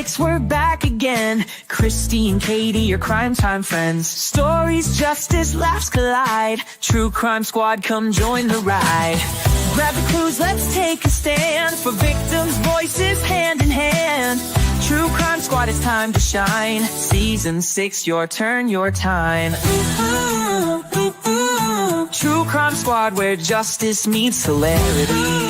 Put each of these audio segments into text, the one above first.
6, we're back again. Kristi and Katie, your crime time friends. Stories, justice, laughs collide. True Crime Squad, come join the ride. Grab the clues, let's take a stand. For victims' voices, hand in hand. True Crime Squad, it's time to shine. Season 6, your turn, your time. True Crime Squad, where justice meets hilarity.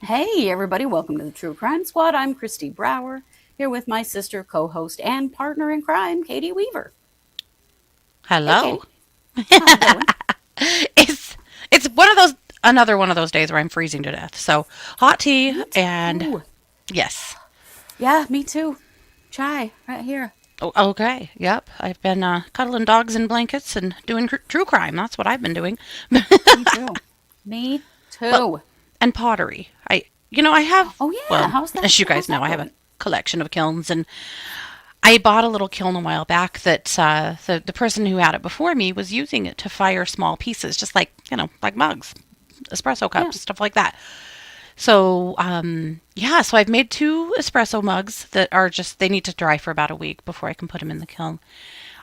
Hey everybody, welcome to the True Crime Squad. I'm Kristi Brower, here with my sister, co-host, and partner in crime, Katie Weaver. Hello. Hey, Katie. How you doing? It's another one of those days where I'm freezing to death. So hot tea and yes. Yeah, me too. Chai right here. Oh, okay. Yep. I've been cuddling dogs in blankets and doing true crime. That's what I've been doing. Me too. Me too. Well, and pottery. I have. Oh yeah. Well, how's that? as you guys know, I have a collection of kilns, and I bought a little kiln a while back that the person who had it before me was using it to fire small pieces, just like mugs, espresso cups, stuff like that. So so I've made 2 espresso mugs that are they need to dry for about a week before I can put them in the kiln.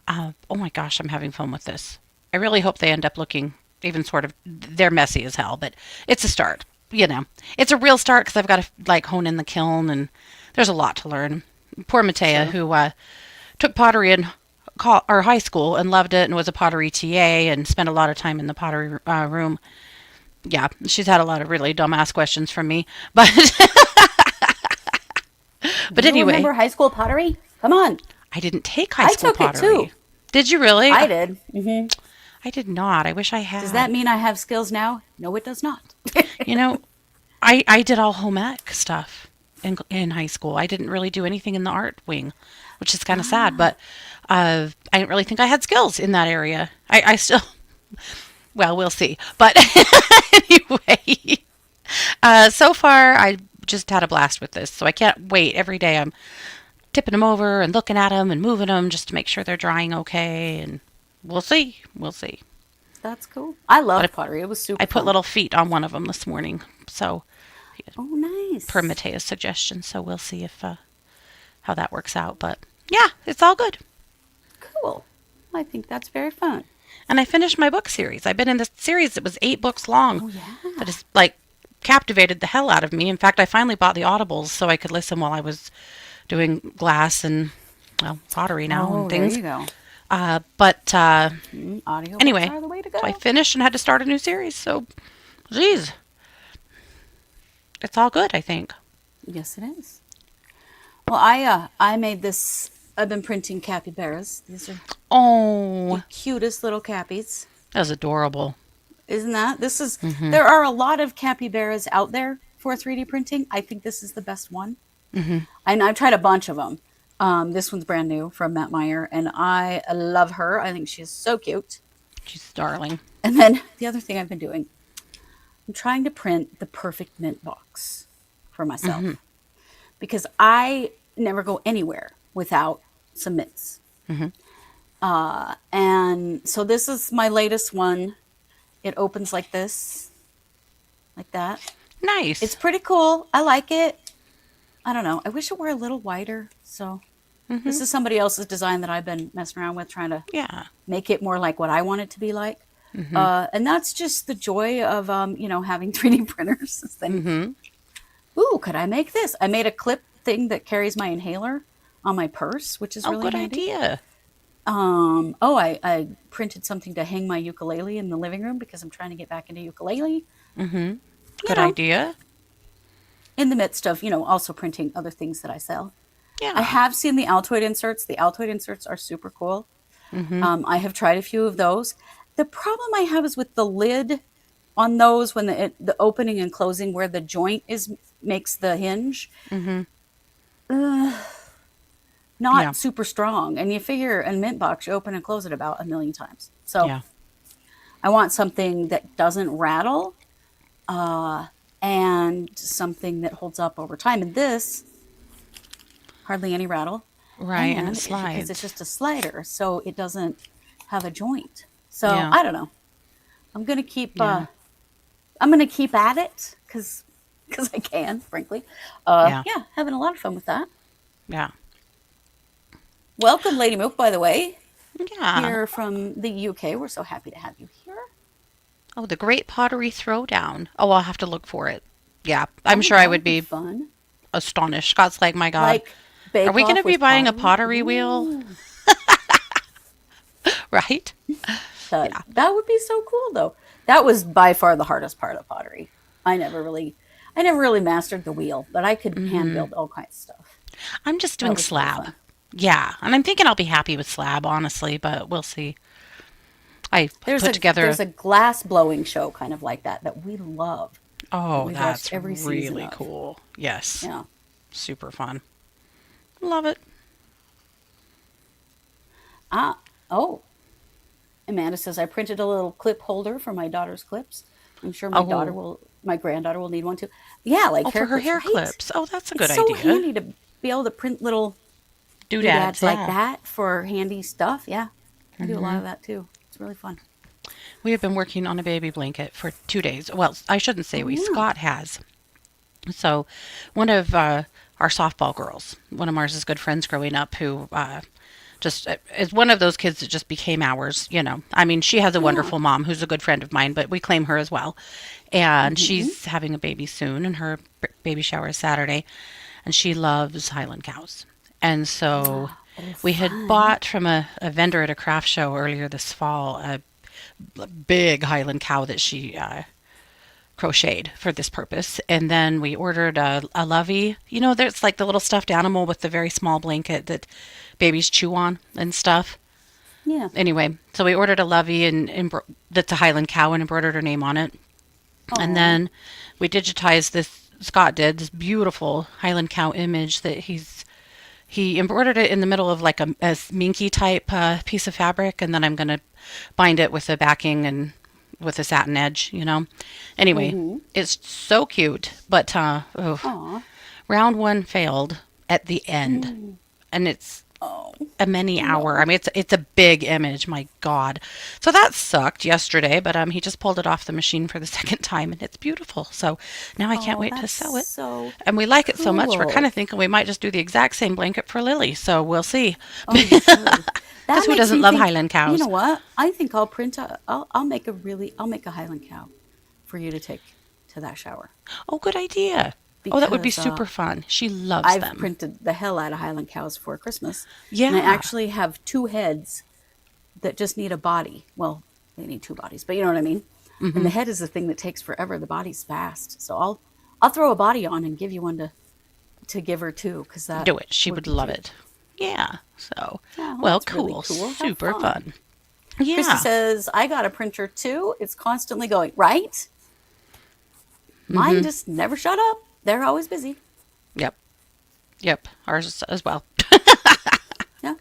Oh my gosh, I'm having fun with this. I really hope they end up looking even they're messy as hell, but it's a start. It's a real start because I've got to hone in the kiln, and there's a lot to learn. Poor Matea, who took pottery in high school and loved it and was a pottery TA and spent a lot of time in the pottery room. Yeah, she's had a lot of really dumbass questions from me, but You remember high school pottery? Come on. I didn't take high school pottery. I took it too. Did you really? I did. Mm-hmm. I did not. I wish I had. Does that mean I have skills now? No, it does not. I did all home ec stuff in high school. I didn't really do anything in the art wing, which is kind of sad, but I didn't really think I had skills in that area. I still, well, we'll see. But anyway, so far I just had a blast with this, so I can't wait. Every day I'm tipping them over and looking at them and moving them just to make sure they're drying okay, and we'll see. That's cool. I love pottery. It was super I put fun. little feet on one of them this morning, so oh, nice. Per Matea's suggestion, so we'll see if how that works out. But yeah, it's all good. Cool. I think that's very fun. And I finished my book series. I've been in this series that was 8 books long. Oh, yeah. That has captivated the hell out of me. In fact, I finally bought the Audibles so I could listen while I was doing glass and pottery now and things. There you go. Audio anyway, are the way to go. So I finished and had to start a new series. So, geez, it's all good, I think. Yes, it is. Well, I made this. I've been printing capybaras. These are the cutest little cappies. That was adorable. Isn't that? This is. There are a lot of capybaras out there for 3D printing. I think this is the best one. And I've tried a bunch of them. This one's brand new from Matt Meyer, and I love her. I think she's so cute. She's darling. And then the other thing I've been doing, I'm trying to print the perfect mint box for myself because I never go anywhere without some mints. And so this is my latest one. It opens like this, like that. Nice. It's pretty cool. I like it. I don't know. I wish it were a little wider. So this is somebody else's design that I've been messing around with, trying to make it more like what I want it to be like. And that's just the joy of, having 3D printers. Ooh, could I make this? I made a clip thing that carries my inhaler on my purse, which is really good handy. idea. I printed something to hang my ukulele in the living room because I'm trying to get back into ukulele. Good idea. In the midst of, also printing other things that I sell. Yeah. I have seen the Altoid inserts. The Altoid inserts are super cool. I have tried a few of those. The problem I have is with the lid on those when the opening and closing where the joint makes the hinge. Not super strong. And you figure in mint box, you open and close it about 1,000,000 times. So I want something that doesn't rattle. And something that holds up over time. And this, hardly any rattle. Right, and it slides. Because it's just a slider, so it doesn't have a joint. So, I don't know. I'm going to keep at it, because, because I can, frankly. Yeah. Yeah, having a lot of fun with that. Yeah. Welcome, Lady Mook, by the way. Yeah. Here from the UK. We're so happy to have you here. Oh, the Great Pottery Throwdown. Oh, I'll have to look for it. Yeah, I'm sure I That would be fun. astonished. Scott's like, my God. Like Are Bake we going to Off be with buying a pottery? pottery wheel? Ooh. Right? Yeah. That would be so cool, though. That was by far the hardest part of pottery. I never really mastered the wheel, but I could hand build all kinds of stuff. I'm just That doing was really slab. fun. Yeah, and I'm thinking I'll be happy with slab, honestly, but we'll see. I put together. There's a glass blowing show kind of like that we love. Oh, We've that's watched every season really of. cool. Yes. Yeah. Super fun. Love it. Oh. Amanda says I printed a little clip holder for my daughter's clips. I'm sure my granddaughter will need one too. Yeah, like for her hair clips, right? clips. Oh, that's a good It's so idea. handy to be able to print little doodads like that for handy stuff. Yeah, I do a lot of that too. It's really fun. We have been working on a baby blanket for 2 days. Well, I shouldn't say we. Scott has. So, one of our softball girls, one of Mars's good friends growing up, who just is one of those kids that just became ours. You know, I mean, she has a wonderful mom who's a good friend of mine, but we claim her as well. And she's having a baby soon, and her baby shower is Saturday, and she loves Highland cows. And so we had bought from a vendor at a craft show earlier this fall a big Highland cow that she crocheted for this purpose. And then we ordered a lovey. You know, there's like the little stuffed animal with the very small blanket that babies chew on and stuff. Yeah. Anyway, so we ordered a lovey and that's a Highland cow and embroidered her name on it. Aww. And then we digitized this, Scott did, this beautiful Highland cow image that he embroidered it in the middle of like a minky type piece of fabric, and then I'm going to bind it with a backing and with a satin edge, you know. Anyway, it's so cute, but round one failed at the end, and it's a many hour. I mean, it's a big image, my God. So that sucked yesterday, but he just pulled it off the machine for the second time, and it's beautiful. So now I can't wait to sew it. So and we like it so much, we're cool. kind of thinking we might just do the exact same blanket for Lily. So we'll see. Oh, you should. Because who doesn't love Highland cows? You know what? I think I'll make a Highland cow for you to take to that shower. Oh, good idea. That would be super fun. She loves them. I've printed the hell out of Highland cows for Christmas. Yeah. And I actually have 2 heads that just need a body. Well, they need 2 bodies, but you know what I mean? And the head is the thing that takes forever. The body's fast. So I'll throw a body on and give you one to give her too, because that do it. She would love it. Yeah. So, well, cool. Really cool. Super fun. Yeah. Kristi says, I got a printer too. It's constantly going, right? Mine just never shut up. They're always busy. Yep. Ours as well. Yeah.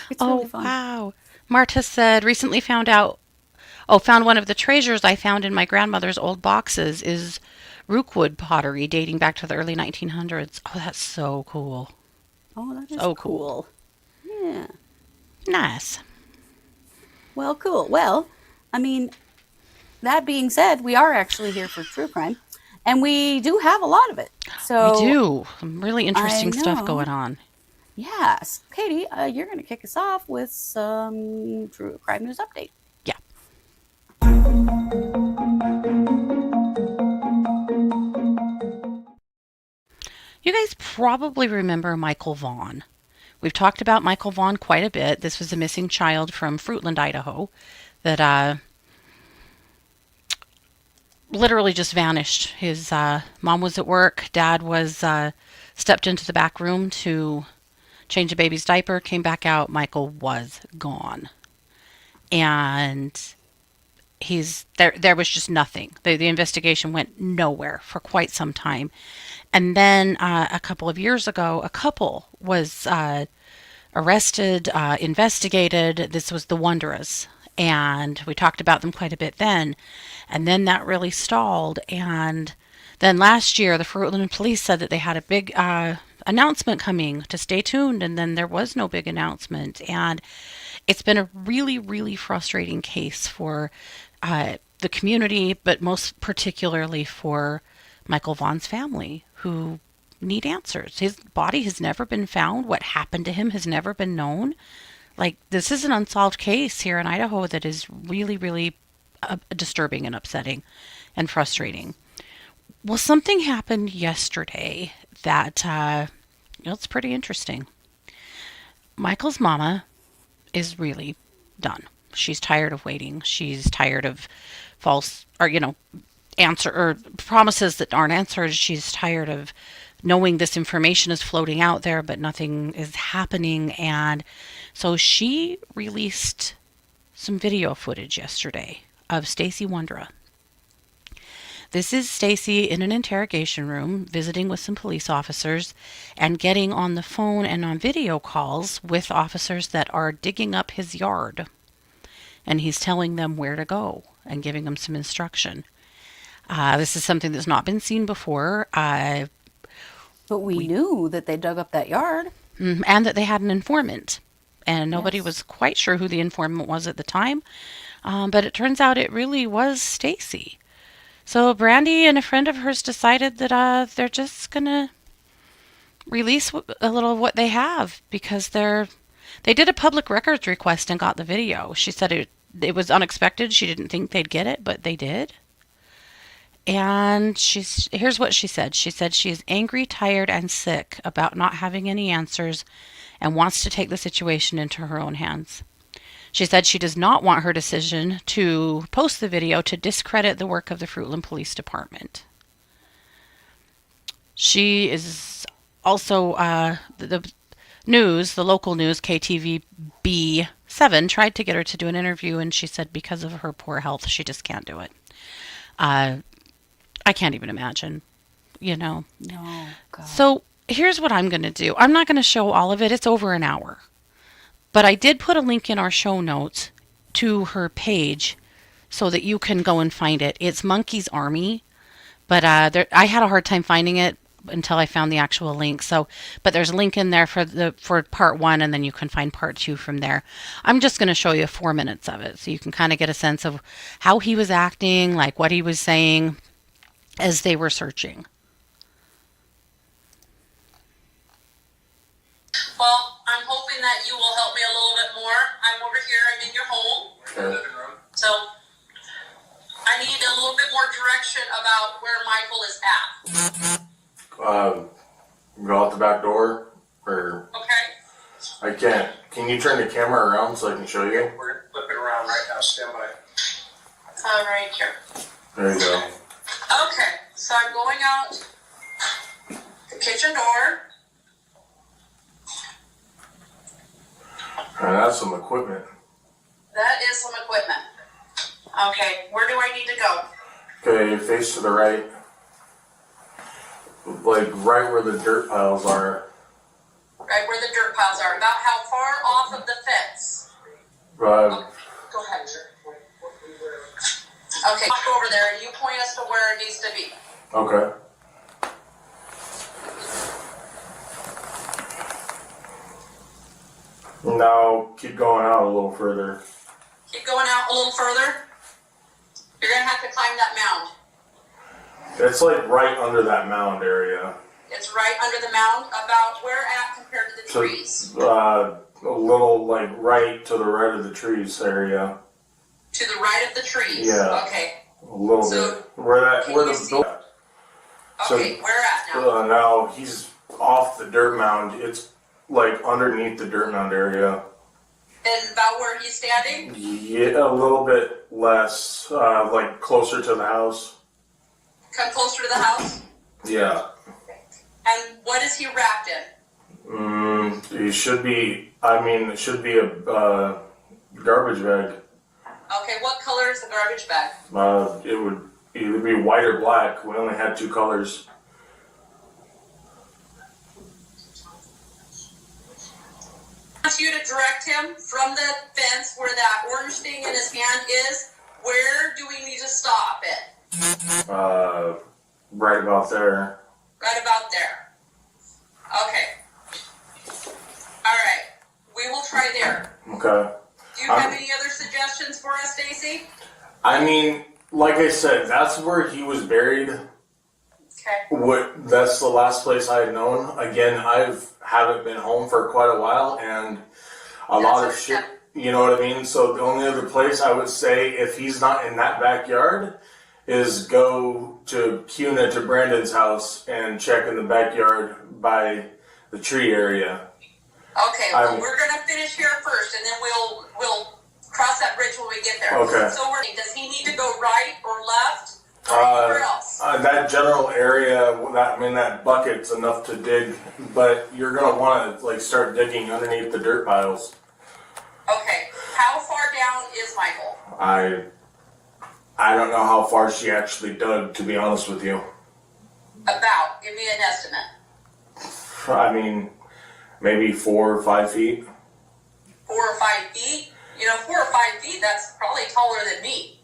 It's really fun. Wow. Marta said, recently found one of the treasures I found in my grandmother's old boxes is Rookwood pottery dating back to the early 1900s. Oh, that's so cool. Oh, that is so cool. Yeah. Nice. Well, cool. Well, I mean, that being said, we are actually here for true crime, and we do have a lot of it. So we do. Some really interesting stuff going on. Yes. Katie, you're going to kick us off with some true crime news update. Yeah. You guys probably remember Michael Vaughan. We've talked about Michael Vaughan quite a bit. This was a missing child from Fruitland, Idaho, that literally just vanished. His mom was at work. Dad was stepped into the back room to change a baby's diaper, came back out. Michael was gone. And there was just nothing. The investigation went nowhere for quite some time. And then a couple of years ago, a couple was arrested, investigated. This was the Wondras. And we talked about them quite a bit then. And then that really stalled. And then last year, the Fruitland police said that they had a big announcement coming to stay tuned. And then there was no big announcement. And it's been a really, really frustrating case for the community, but most particularly for Michael Vaughan's family who need answers. His body has never been found. What happened to him has never been known. Like, this is an unsolved case here in Idaho that is really, really disturbing and upsetting and frustrating. Well, something happened yesterday that it's pretty interesting. Michael's mama is really done. She's tired of waiting. She's tired of false or answer or promises that aren't answered. She's tired of knowing this information is floating out there, but nothing is happening. And so she released some video footage yesterday of Stacey Wondra. This is Stacey in an interrogation room, visiting with some police officers and getting on the phone and on video calls with officers that are digging up his yard. And he's telling them where to go and giving them some instruction. This is something that's not been seen before. But we knew that they dug up that yard. And that they had an informant. And nobody Yes. was quite sure who the informant was at the time. But it turns out it really was Stacey. So Brandy and a friend of hers decided that they're just going to release a little of what they have because they did a public records request and got the video. She said it was unexpected. She didn't think they'd get it, but they did. And here's what she said. She said she is angry, tired, and sick about not having any answers and wants to take the situation into her own hands. She said she does not want her decision to post the video to discredit the work of the Fruitland Police Department. She is also, the local news, KTVB7, tried to get her to do an interview, and she said because of her poor health, she just can't do it. I can't even imagine, No, God. So here's what I'm going to do. I'm not going to show all of it. It's over an hour. But I did put a link in our show notes to her page so that you can go and find it. It's Monkey's Army, but I had a hard time finding it until I found the actual link. But there's a link in there for part 1, and then you can find part 2 from there. I'm just going to show you 4 minutes of it so you can kind of get a sense of how he was acting, like what he was saying as they were searching. Well, I'm hoping that you will help me a little bit more. I'm over here. I'm in your home. Okay. So I need a little bit more direction about where Michael is at. Go out the back door, or Okay? I can't. Can you turn the camera around so I can show you? We're gonna flip it around right now. Stand by. Right here. There you go. Okay. So I'm going out the kitchen door. And that's some equipment. That is some equipment. Okay. Where do I need to go? Okay, face to the right. Like right where the dirt piles are. Right where the dirt piles are. About how far off of the fence? Uh, Go ahead. Okay, walk over there and you point us to where it needs to be. okay. Now keep going out a little further. Keep going out a little further. You're gonna have to climb that mound. It's like right under that mound area. It's right under the mound, about where at compared to the So, trees? a little like right to the right of the trees area. To the right of the trees? Yeah. Okay. A little So, bit. Where can the you see- building. So- Okay, where at now? Now he's off the dirt mound. It's like underneath the dirt mound area. And about where he's standing? Yeah, a little bit less, like closer to the house. Come closer to the house? Yeah. And what is he wrapped in? He should be. I mean, it should be a garbage bag. Okay, what color is the garbage bag? It would either be white or black. We only had 2 colors. I want you to direct him from the fence where that orange thing in his hand is. Where do we need to stop it? Right about there. Right about there. Okay. All right. We will try there. Okay. Do you have any other suggestions for us, Stacey? I mean, like I said, that's where he was buried. Okay. That's the last place I had known. Again, haven't been home for quite a while, and a lot of shit. You know what I mean? So the only other place I would say, if he's not in that backyard, is go to Cuna, to Brandon's house, and check in the backyard by the tree area. Okay, well, we're gonna finish here first, and then we'll cross that bridge when we get there. Okay. So does he need to go right or left, or anywhere else? That general area, that bucket's enough to dig, but you're gonna want to start digging underneath the dirt piles. Okay, how far down is Michael? I don't know how far she actually dug, to be honest with you. About, give me an estimate. Maybe 4 or 5 feet. 4 or 5 feet? 4 or 5 feet, that's probably taller than me.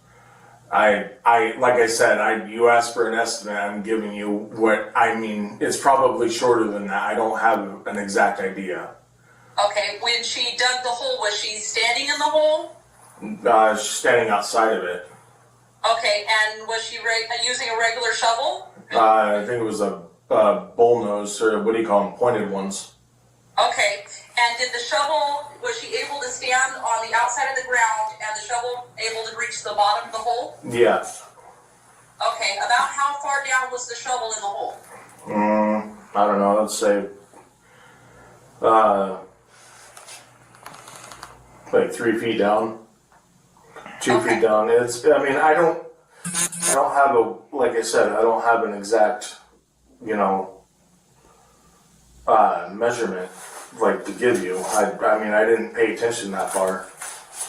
Like I said, you asked for an estimate, I'm giving you what, it's probably shorter than that. I don't have an exact idea. Okay, when she dug the hole, was she standing in the hole? She's standing outside of it. Okay, and was she using a regular shovel? I think it was a bullnose, or what do you call them, pointed ones. Okay, and did the shovel, was she able to stand on the outside of the ground and the shovel able to reach the bottom of the hole? Yeah. Okay, about how far down was the shovel in the hole? I don't know, let's say, 3 feet down. 2 feet down. I don't have like I said, I don't have an exact, measurement, to give you. I didn't pay attention that far.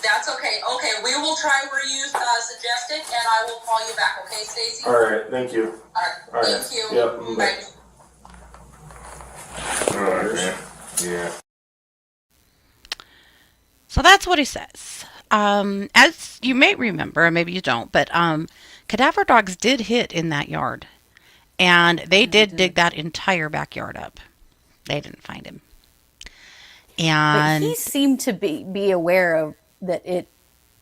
That's okay. Okay, we will try where you suggested, and I will call you back. Okay, Stacey? All right, thank you. All right. Thank you. Yep. Bye. All right. Yeah. So that's what he says. As you may remember, or maybe you don't, but cadaver dogs did hit in that yard. And they did dig that entire backyard up. They didn't find him. And but he seemed to be aware of that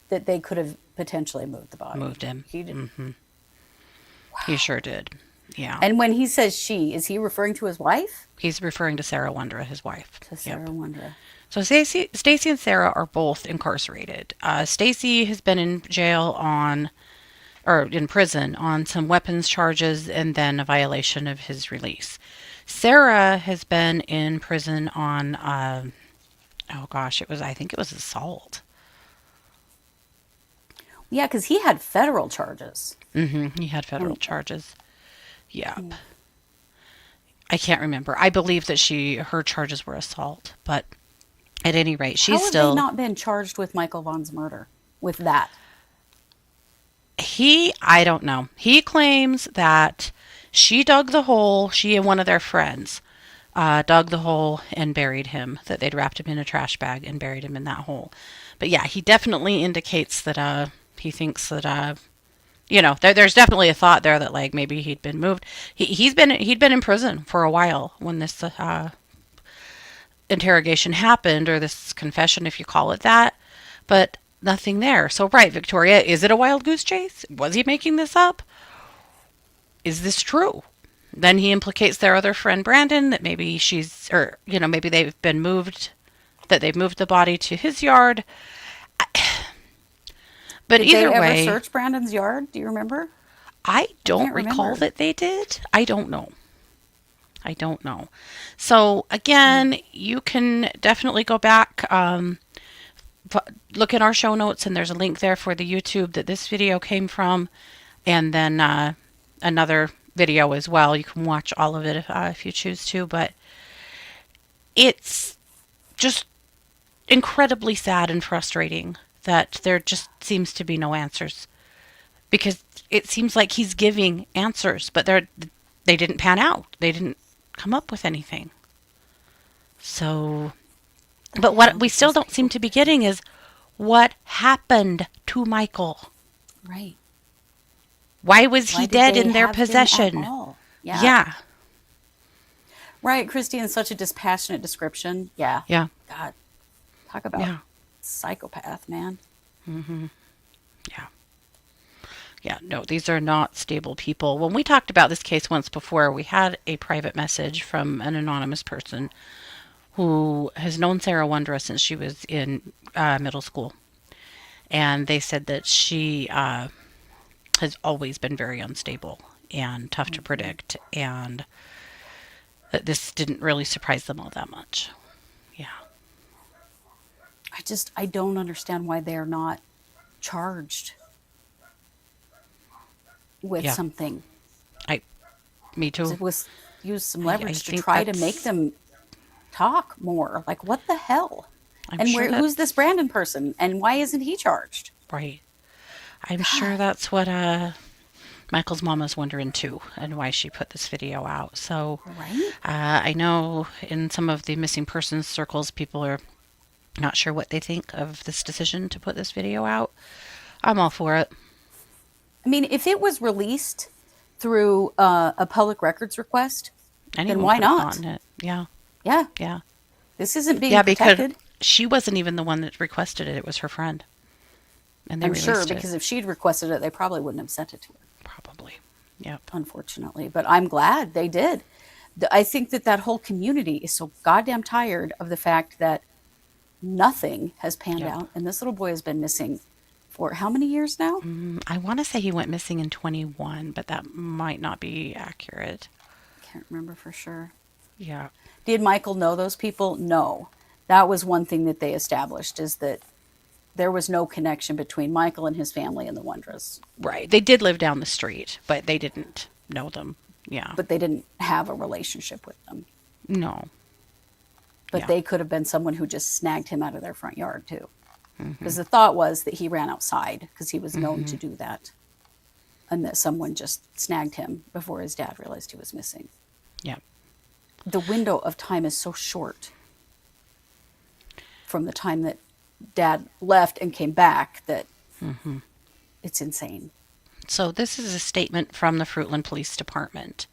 they could have potentially moved the body. Moved him. He did. Mm-hmm. Wow. He sure did. Yeah. And when he says she, is he referring to his wife? He's referring to Sarah Wondra, his wife. To Sarah Wondra. So Stacey and Sarah are both incarcerated. Stacey has been in jail in prison on some weapons charges and then a violation of his release. Sarah has been in prison on, I think it was assault. Yeah, because he had federal charges. Mm-hmm. He had federal charges. Yep. Yeah. I can't remember. I believe that her charges were assault, but at any rate, she's still... How have they not been charged with Michael Vaughan's murder? With that? I don't know. He claims that she dug the hole, she and one of their friends dug the hole and buried him, that they'd wrapped him in a trash bag and buried him in that hole. But yeah, he definitely indicates that he thinks that, there's definitely a thought there that maybe he'd been moved. He'd been in prison for a while when this interrogation happened, or this confession, if you call it that, but nothing there. So, right, Victoria, is it a wild goose chase? Was he making this up? Is this true? Then he implicates their other friend, Brandon, that maybe maybe they've been moved, that they've moved the body to his yard. But did either they way... ever search Brandon's yard? Do you remember? I don't recall that they did. I don't know. So, again, you can definitely go back, look in our show notes, and there's a link there for the YouTube that this video came from, and then another video as well. You can watch all of it if you choose to, but it's just incredibly sad and frustrating that there just seems to be no answers, because it seems like he's giving answers, but they didn't pan out. They didn't come up with anything. So, but what we still don't seem to be getting is what happened to Michael. Right. Why was he dead in their possession? Yeah. Right, Kristi, in such a dispassionate description. Yeah. Yeah. God, talk about psychopath, man. Mm-hmm. Yeah. Yeah, no, these are not stable people. When we talked about this case once before, we had a private message from an anonymous person who has known Sarah Wondra since she was in middle school. And they said that she has always been very unstable and tough to predict, and that this didn't really surprise them all that much. Yeah. I don't understand why they're not charged with Yeah. something. Me too. It was use some I leverage to think try to make them talk more. Like, what the hell? I'm And sure who's this Brandon person? And why isn't he charged? Right. I'm sure that's what Michael's mama's wondering too, and why she put this video out. So Right? I know in some of the missing persons circles, people are not sure what they think of this decision to put this video out. I'm all for it. I mean, if it was released through a public records request, Anyone then why could have not? gotten it. Yeah. Yeah. Yeah. This isn't being Yeah, protected. because she wasn't even the one that requested it. It was her friend. And they I'm sure, released it. because if she'd requested it, they probably wouldn't have sent it to her. Probably. Yep. Unfortunately. But I'm glad they did. I think that whole community is so goddamn tired of the fact that nothing has panned Yep. out. And this little boy has been missing for how many years now? I want to say he went missing in 21, but that might not be accurate. Can't remember for sure. Yeah. Did Michael know those people? No. That was one thing that they established, is that there was no connection between Michael and his family and the Wondras. Right. They did live down the street, but they didn't know them. Yeah. But they didn't have a relationship with them. No. But Yeah. they could have been someone who just snagged him out of their front yard too. Because the thought was that he ran outside because he was known to do that. And that someone just snagged him before his dad realized he was missing. Yep. The window of time is so short from the time that dad left and came back that it's insane. So this is a statement from the Fruitland Police Department.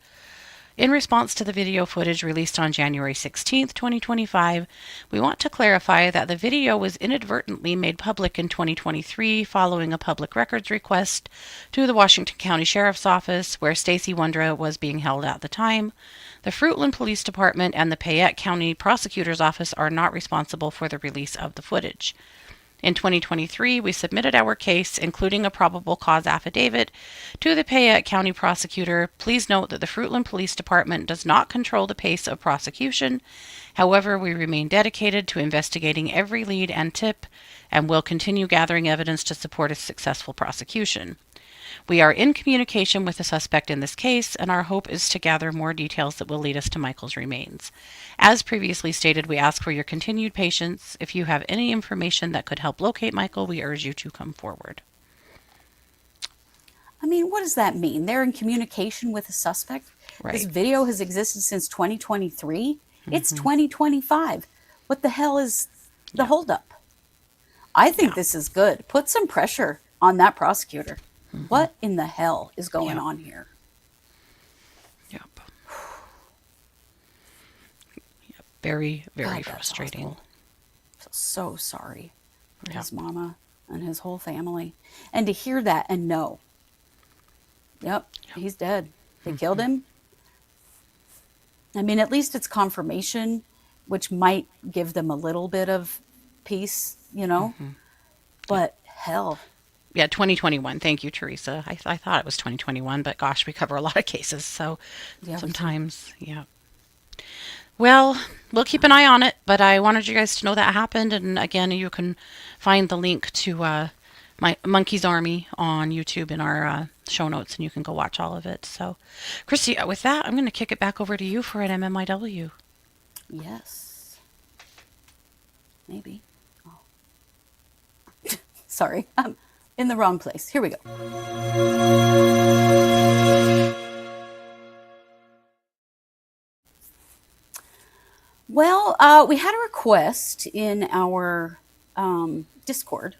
In response to the video footage released on January 16th, 2025, we want to clarify that the video was inadvertently made public in 2023 following a public records request to the Washington County Sheriff's Office, where Stacey Wondra was being held at the time. The Fruitland Police Department and the Payette County Prosecutor's Office are not responsible for the release of the footage. In 2023, we submitted our case, including a probable cause affidavit, to the Payette County Prosecutor. Please note that the Fruitland Police Department does not control the pace of prosecution. However, we remain dedicated to investigating every lead and tip, and will continue gathering evidence to support a successful prosecution. We are in communication with the suspect in this case, and our hope is to gather more details that will lead us to Michael's remains. As previously stated, we ask for your continued patience. If you have any information that could help locate Michael, we urge you to come forward. I mean, what does that mean? They're in communication with a suspect? Right. This video has existed since 2023. It's 2025. What the hell is the holdup? I think this is good. Put some pressure on that prosecutor. What in the hell is going on here? Yep. Yep. Very, very God, that's frustrating. awful. I feel so sorry for his mama and his whole family. And to hear that and know, he's dead. They killed him. I mean, at least it's confirmation, which might give them a little bit of peace, you know? But hell. Yeah, 2021. Thank you, Teresa. I thought it was 2021, but gosh, we cover a lot of cases, so sometimes, Well, we'll keep an eye on it, but I wanted you guys to know that happened, and again, you can find the link to my Monkey's Army on YouTube in our show notes, and you can go watch all of it. So, Kristi, with that, I'm going to kick it back over to you for an MMIW. Yes. Maybe. Oh. Sorry, I'm in the wrong place. Here we go. Well, we had a request in our Discord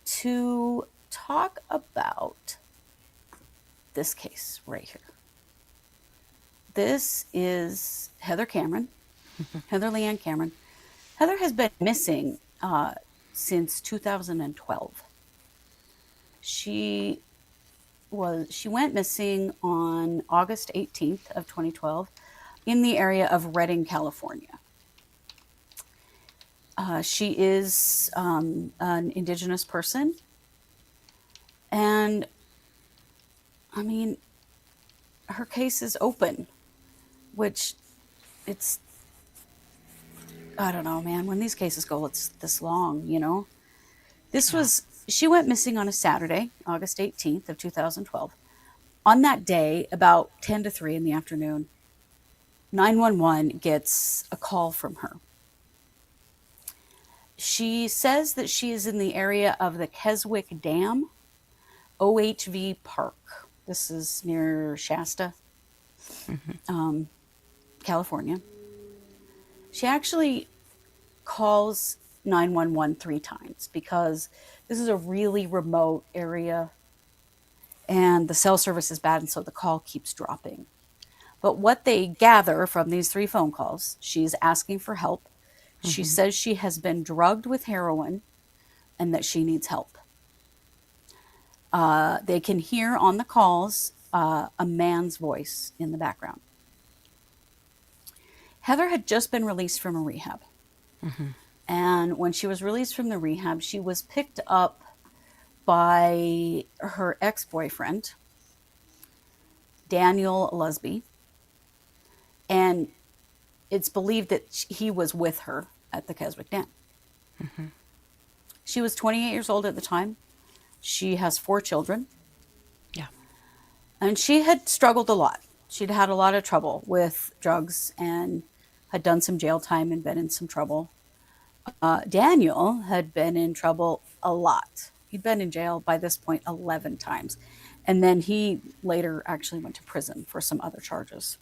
to talk about this case right here. This is Heather Cameron, Heather Leann Cameron. Heather has been missing since 2012. She she went missing on August 18th of 2012 in the area of Redding, California. She is an Indigenous person. And, I mean, her case is open, which I don't know, man. When these cases go it's this long, she went missing on a Saturday, August 18th of 2012. On that day, about 10 to 3 in the afternoon, 911 gets a call from her. She says that she is in the area of the Keswick Dam, OHV Park. This is near Shasta, California. She actually calls 911 3 times because this is a really remote area and the cell service is bad, and so the call keeps dropping. But what they gather from these 3 phone calls, she's asking for help. She says she has been drugged with heroin and that she needs help. They can hear on the calls a man's voice in the background. Heather had just been released from a rehab. And when she was released from the rehab, she was picked up by her ex-boyfriend, Daniel Lusby. And it's believed that he was with her at the Keswick Dam. She was 28 years old at the time. She has 4 children. Yeah. And she had struggled a lot. She'd had a lot of trouble with drugs and had done some jail time and been in some trouble. Daniel had been in trouble a lot. He'd been in jail by this point 11 times. And then he later actually went to prison for some other charges.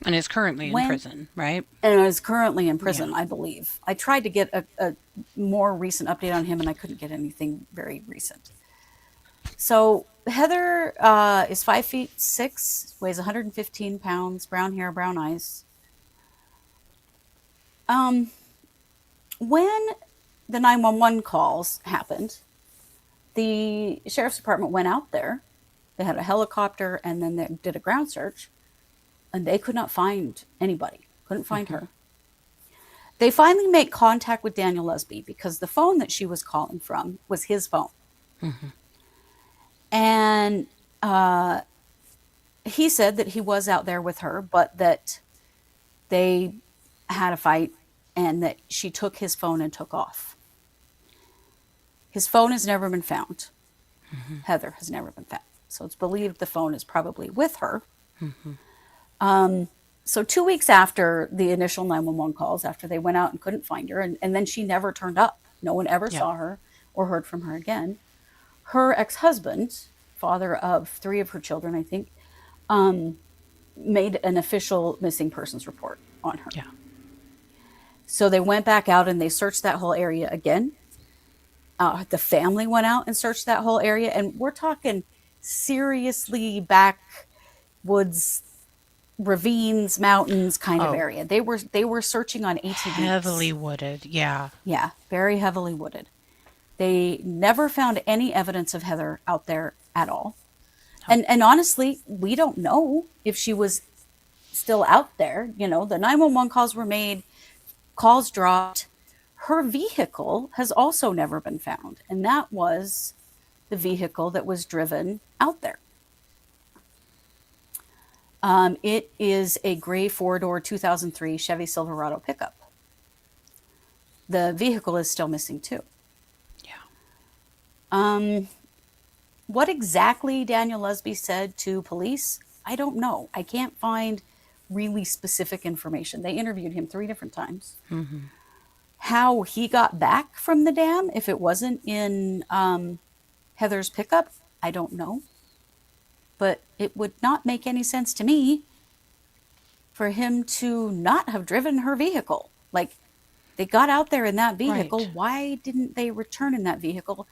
And is currently in prison, right? And is currently in prison, I believe. I tried to get a more recent update on him, and I couldn't get anything very recent. So Heather is 5'6", weighs 115 pounds, brown hair, brown eyes. When the 911 calls happened, the sheriff's department went out there. They had a helicopter, and then they did a ground search. And they could not find anybody, couldn't find her. They finally make contact with Daniel Lusby because the phone that she was calling from was his phone. And he said that he was out there with her, but that they had a fight and that she took his phone and took off. His phone has never been found. Heather has never been found. So it's believed the phone is probably with her. So 2 weeks after the initial 911 calls, after they went out and couldn't find her, and then she never turned up. No one ever saw her or heard from her again. Her ex-husband, father of 3 of her children, I think, made an official missing persons report on her. So they went back out and they searched that whole area again. The family went out and searched that whole area. And we're talking seriously backwoods, ravines, mountains kind of area. They were searching on ATVs. Heavily wooded, yeah. Yeah, very heavily wooded. They never found any evidence of Heather out there at all. And honestly, we don't know if she was still out there. The 911 calls were made, calls dropped. Her vehicle has also never been found. And that was the vehicle that was driven out there. It is a gray 4-door 2003 Chevy Silverado pickup. The vehicle is still missing too. What exactly Daniel Lusby said to police, I don't know. I can't find really specific information. They interviewed him 3 different times. How he got back from the dam, if it wasn't in Heather's pickup, I don't know. But it would not make any sense to me for him to not have driven her vehicle. Like, they got out there in that vehicle. Right. Why didn't they return in that vehicle?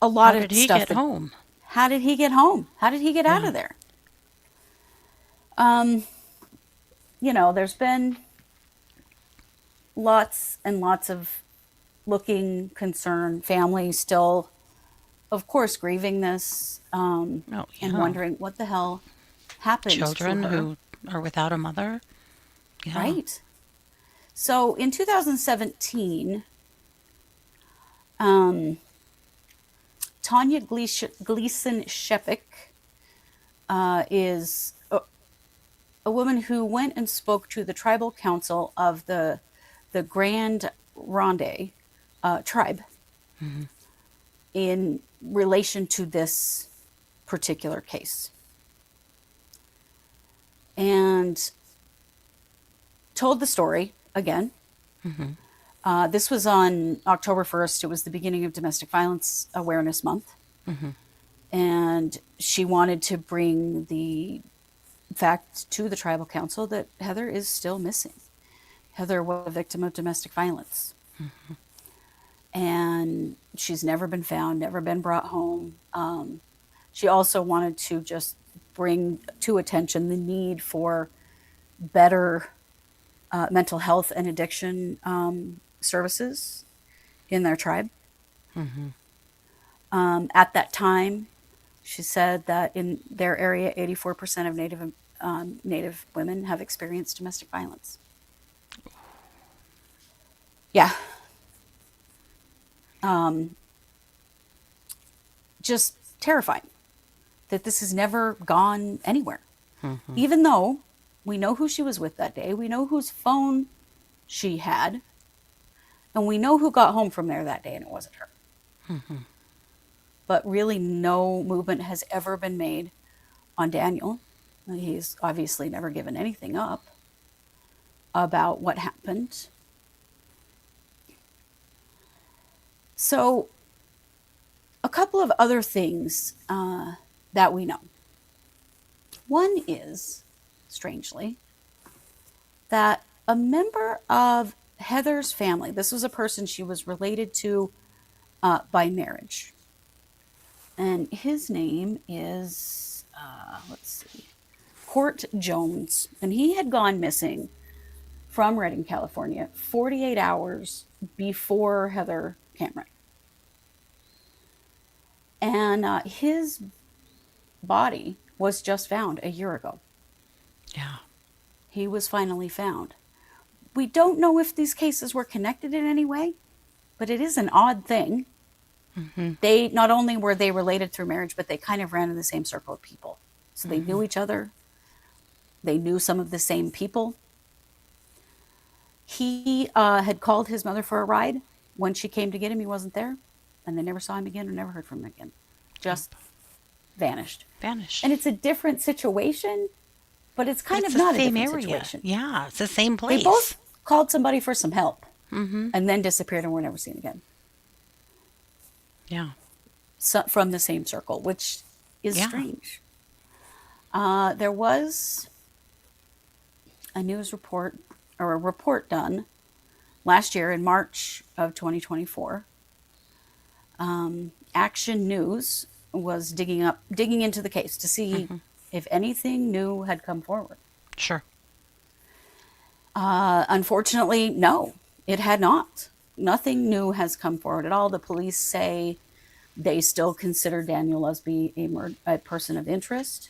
A lot of stuff. How did he get home? How did he get home? How did he get out of there? There's been lots and lots of looking concern. Family still of course, grieving this Oh, and yeah. wondering what the hell happened Children to her. who are without a mother. Yeah. Right. So in 2017, um, Tanya Gleason Shepik is a woman who went and spoke to the tribal council of the Grand Ronde tribe in relation to this particular case, and told the story again. This was on October 1st. It was the beginning of Domestic Violence Awareness Month. And she wanted to bring the fact to the tribal council that Heather is still missing. Heather was a victim of domestic violence. And she's never been found, never been brought home. She also wanted to just bring to attention the need for better mental health and addiction services in their tribe. At that time, she said that in their area, 84% of Native women have experienced domestic violence. Yeah. Just terrifying that this has never gone anywhere. Even though we know who she was with that day, we know whose phone she had, and we know who got home from there that day, and it wasn't her. But really no movement has ever been made on Daniel. He's obviously never given anything up about what happened. So a couple of other things that we know. One is, strangely, that a member of Heather's family, this was a person she was related to by marriage. And his name is, Court Jones. And he had gone missing from Redding, California, 48 hours before Heather Cameron. And his body was just found a year ago. Yeah. He was finally found. We don't know if these cases were connected in any way, but it is an odd thing. They not only were they related through marriage, but they kind of ran in the same circle of people. So they knew each other. They knew some of the same people. He had called his mother for a ride. When she came to get him, he wasn't there. And they never saw him again or never heard from him again. Just vanished. Vanished. And it's a different situation, but it's kind It's of the not a same different area. situation. Yeah, it's the same place. They both called somebody for some help and then disappeared and were never seen again. Yeah. So, from the same circle, which is strange. There was a news report or a report done last year in March of 2024. Action News was digging into the case to see if anything new had come forward. Sure. Unfortunately, no, it had not. Nothing new has come forward at all. The police say they still consider Daniel Lusby a person of interest,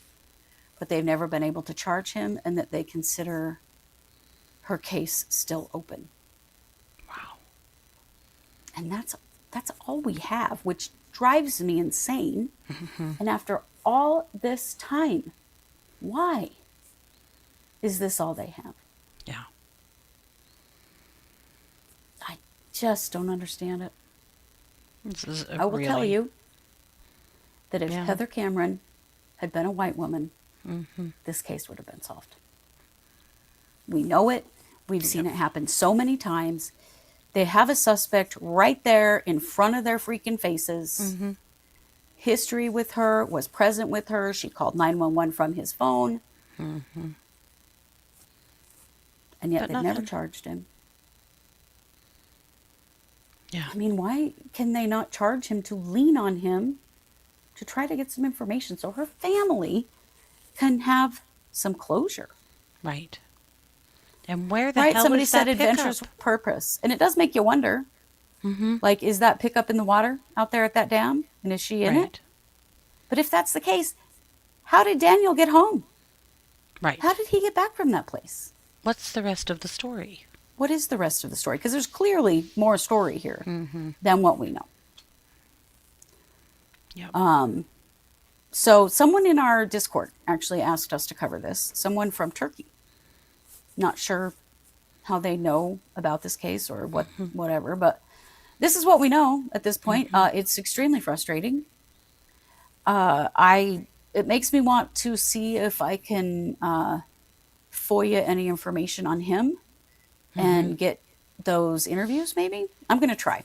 but they've never been able to charge him, and that they consider her case still open. Wow. And that's all we have, which drives me insane. And after all this time, why is this all they have? Yeah. I just don't understand it. This is I will tell you that if Yeah. Heather Cameron had been a white woman, this case would have been solved. We know it. We've seen it happen so many times. They have a suspect right there in front of their freaking faces. History with her, was present with her. She called 911 from his phone. And yet But they've never nothing. charged him. Yeah. I mean, why can they not charge him to lean on him to try to get some information so her family can have some closure? Right. And where the Right? hell Somebody is said that adventure's pickup? purpose. And it does make you wonder, Like, is that pickup in the water out there at that dam? And is she in it? But if that's the case, how did Daniel get home? Right. How did he get back from that place? What's the rest of the story? What is the rest of the story? Because there's clearly more story here than what we know. Yep. So someone in our Discord actually asked us to cover this. Someone from Turkey. Not sure how they know about this case or whatever, but this is what we know at this point. It's extremely frustrating. It makes me want to see if I can FOIA any information on him and get those interviews, maybe. I'm going to try.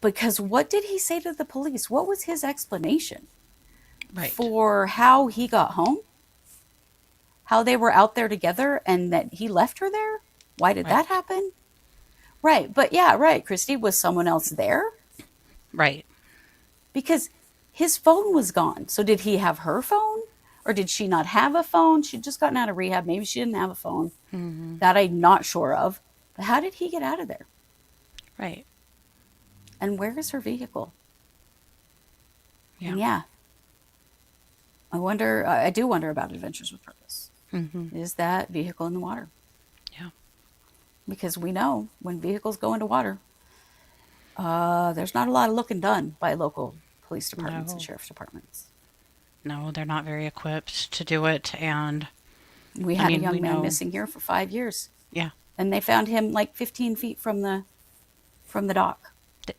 Because what did he say to the police? What was his explanation for how he got home? How they were out there together and that he left her there? Why did that happen? Right. But yeah, right, Kristi, was someone else there? Right. Because his phone was gone. So did he have her phone? Or did she not have a phone? She'd just gotten out of rehab. Maybe she didn't have a phone. That I'm not sure of. But how did he get out of there? Right. And where is her vehicle? Yeah. And yeah. I do wonder about Adventures with Purpose. Is that vehicle in the water? Yeah. Because we know when vehicles go into water, there's not a lot of looking done by local police departments and sheriff's departments. No, they're not very equipped to do it. And we had a young man missing here for 5 years. Yeah. And they found him like 15 feet from the dock.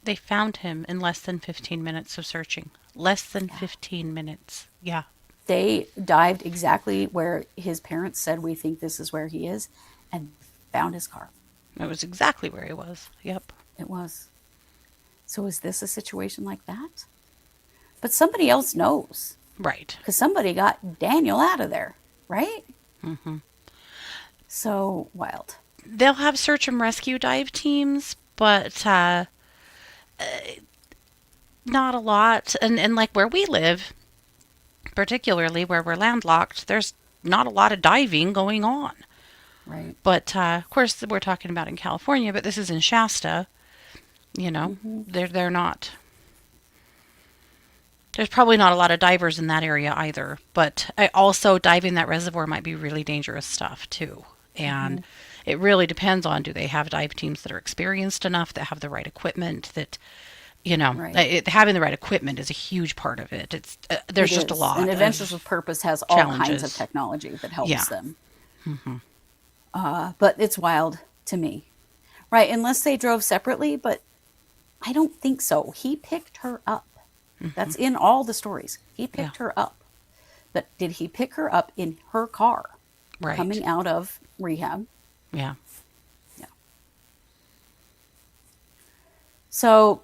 They found him in less than 15 minutes of searching. Less than 15 minutes. Yeah. They dived exactly where his parents said, we think this is where he is, and found his car. It was exactly where he was. Yep. It was. So is this a situation like that? But somebody else knows. Right. Because somebody got Daniel out of there, right? So wild. They'll have search and rescue dive teams, but not a lot. And like where we live, particularly where we're landlocked, there's not a lot of diving going on. Right. But of course, we're talking about in California, but this is in Shasta. You know, they're not. There's probably not a lot of divers in that area either. But also diving that reservoir might be really dangerous stuff too. And it really depends on, do they have dive teams that are experienced enough, that have the right equipment, that, you know, having the right equipment is a huge part of it. It's there's just a lot. And Adventures with Purpose has all kinds of technology that helps them. But it's wild to me. Right, unless they drove separately, but I don't think so. He picked her up. That's in all the stories. He picked her up. But did he pick her up in her car? Right. Coming out of rehab. Yeah. Yeah. So,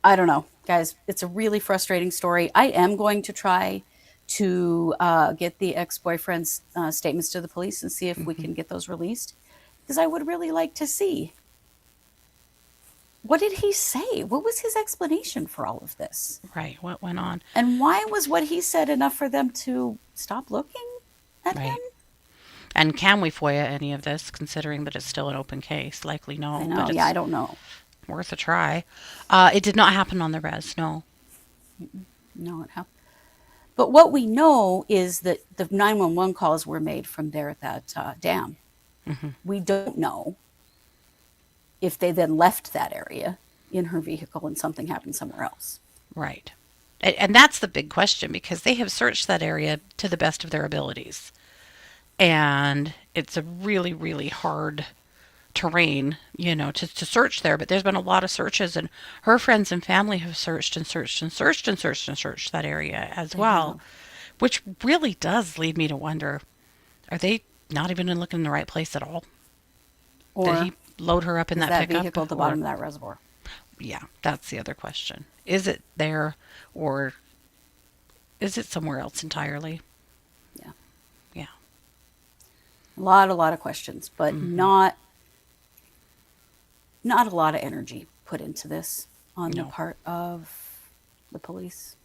I don't know, guys. It's a really frustrating story. I am going to try to get the ex-boyfriend's statements to the police and see if we can get those released. Because I would really like to see. What did he say? What was his explanation for all of this? Right. What went on? And why was what he said enough for them to stop looking at him? And can we FOIA any of this, considering that it's still an open case? Likely no. I know. But it's I don't know. Worth a try. It did not happen on the res, no. No, it happened. But what we know is that the 911 calls were made from there at that dam. We don't know if they then left that area in her vehicle and something happened somewhere else. Right. And that's the big question, because they have searched that area to the best of their abilities. And it's a really, really hard terrain, you know, to search there. But there's been a lot of searches, and her friends and family have searched and searched and searched and searched and searched that area as well, which really does lead me to wonder, are they not even looking in the right place at all? Or did he load her up in that pickup? Vehicle at the bottom of that reservoir? Yeah, that's the other question. Is it there, or is it somewhere else entirely? Yeah. Yeah. A lot of questions, but not a lot of energy put into this on the part of the police.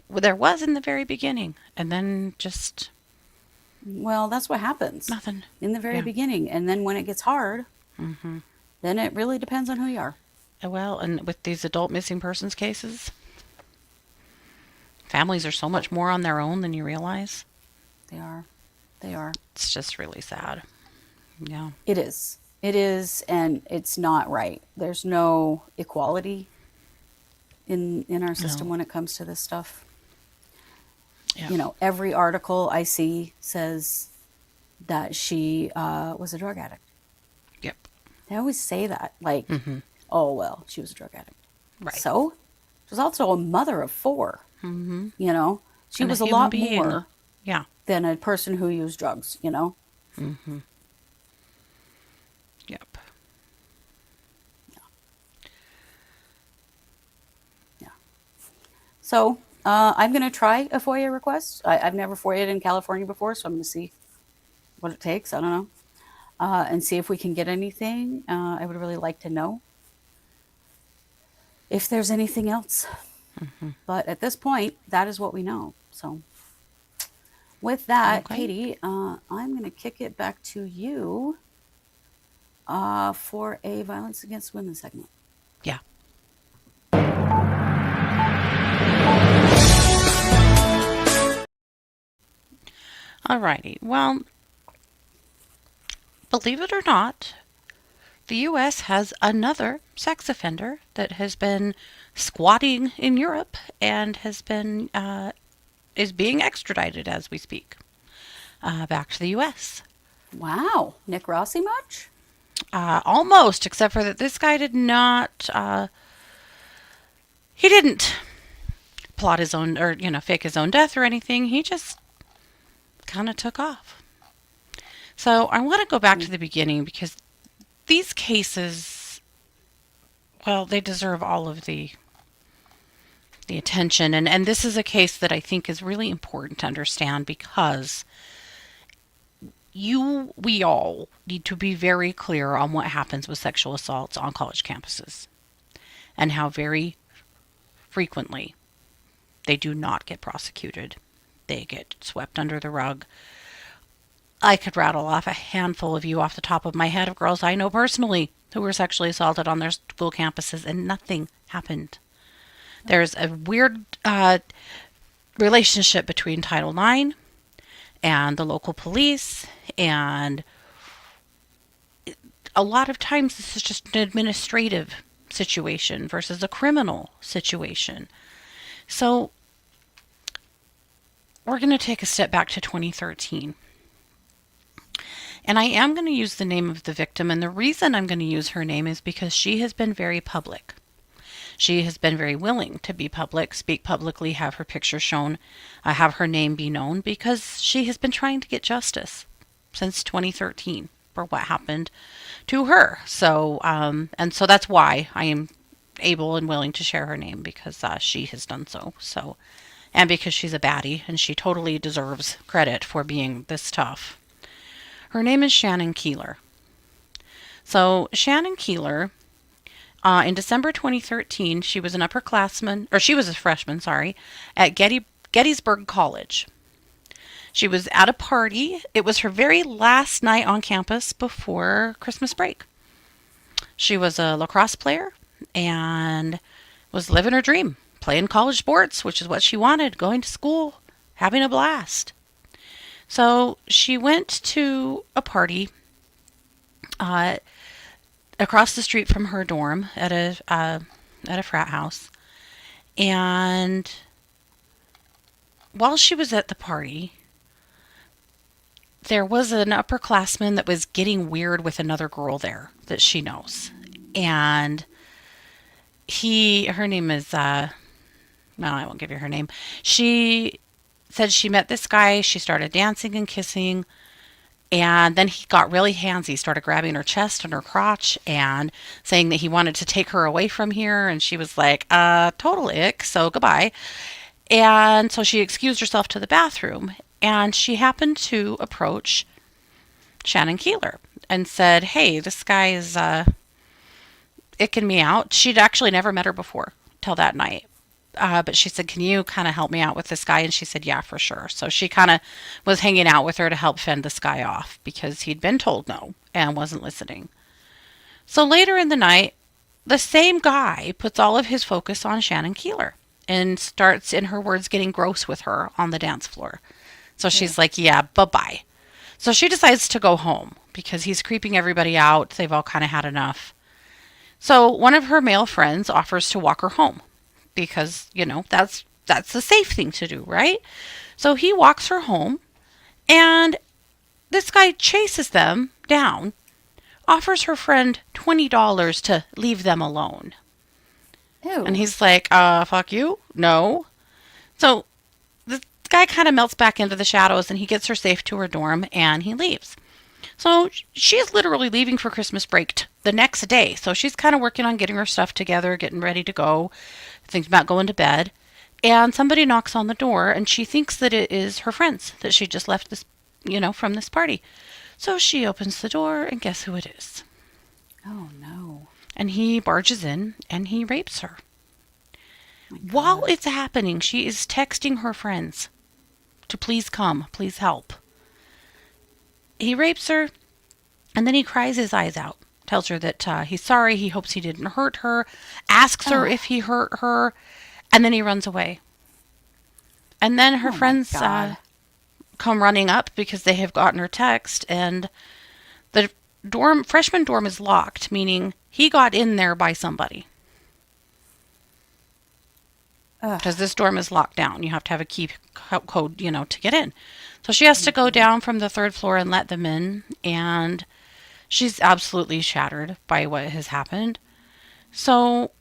Well, there was in the very beginning, and then just... Well, that's what happens. Nothing. In the very beginning. And then when it gets hard, then it really depends on who you are. Well, and with these adult missing persons cases, families are so much more on their own than you realize. They are. They are. It's just really sad. Yeah. It is. It is, and it's not right. There's no equality in our system when it comes to this stuff. Yeah. You know, every article I see says that she was a drug addict. Yep. They always say that, like, oh, well, she was a drug addict. Right. So, she was also a mother of 4. You know, she And was a a human lot being. more Yeah. than a person who used drugs, you know? Yep. Yeah. So, I'm going to try a FOIA request. I've never FOIA'd in California before, so I'm going to see what it takes. I don't know. And see if we can get anything. I would really like to know if there's anything else. But at this point, that is what we know. So, with that, Okay. Katie, I'm going to kick it back to you for a violence against women segment. Yeah. Alrighty. Well, believe it or not, the U.S. has another sex offender that has been squatting in Europe and has been is being extradited as we speak back to the U.S. Wow. Nick Rossi much? Almost, except for that this guy did not. He didn't plot his own or fake his own death or anything. He just kind of took off. So I want to go back to the beginning because these cases, well, they deserve all of the attention. And this is a case that I think is really important to understand because we all need to be very clear on what happens with sexual assaults on college campuses and how very frequently they do not get prosecuted. They get swept under the rug. I could rattle off a handful of you off the top of my head of girls I know personally who were sexually assaulted on their school campuses and nothing happened. There's a weird relationship between Title IX and the local police, and a lot of times this is just an administrative situation versus a criminal situation. So we're going to take a step back to 2013. And I am going to use the name of the victim, and the reason I'm going to use her name is because she has been very public. She has been very willing to be public, speak publicly, have her picture shown, have her name be known, because she has been trying to get justice since 2013 for what happened to her. So, and so that's why I am able and willing to share her name, because she has done so. So, and because she's a baddie, and she totally deserves credit for being this tough. Her name is Shannon Keeler. So Shannon Keeler, in December 2013, she was an upperclassman, or she was a freshman, at Gettysburg College. She was at a party. It was her very last night on campus before Christmas break. She was a lacrosse player and was living her dream, playing college sports, which is what she wanted, going to school, having a blast. So she went to a party across the street from her dorm at a frat house. And while she was at the party, there was an upperclassman that was getting weird with another girl there that she knows. And her name is, well, I won't give you her name. She said she met this guy, she started dancing and kissing, and then he got really handsy, started grabbing her chest and her crotch and saying that he wanted to take her away from here, and she was like, total ick, so goodbye. And so she excused herself to the bathroom, and she happened to approach Shannon Keeler and said, hey, this guy is icking me out. She'd actually never met her before till that night. But she said, can you kind of help me out with this guy? And she said, yeah, for sure. So she kind of was hanging out with her to help fend this guy off because he'd been told no and wasn't listening. So later in the night, the same guy puts all of his focus on Shannon Keeler and starts, in her words, getting gross with her on the dance floor. So she's like, yeah, bye-bye. So she decides to go home because he's creeping everybody out. They've all kind of had enough. So one of her male friends offers to walk her home because, that's the safe thing to do, right? So he walks her home, and this guy chases them down, offers her friend $20 to leave them alone. Ew. And he's like, fuck you? No. So the guy kind of melts back into the shadows, and he gets her safe to her dorm, and he leaves. So she's literally leaving for Christmas break the next day. So she's kind of working on getting her stuff together, getting ready to go, thinking about going to bed. And somebody knocks on the door, and she thinks that it is her friends that she just left this, from this party. So she opens the door, and guess who it is? Oh, no. And he barges in, and he rapes her. While it's happening, she is texting her friends to please come, please help. He rapes her, and then he cries his eyes out. Tells her that he's sorry, he hopes he didn't hurt her, asks her if he hurt her, and then he runs away. And then her friends come running up because they have gotten her text, and the freshman dorm is locked, meaning he got in there by somebody. Because this dorm is locked down. You have to have a key code, to get in. So she has to go down from the 3rd floor and let them in, and she's absolutely shattered by what has happened. So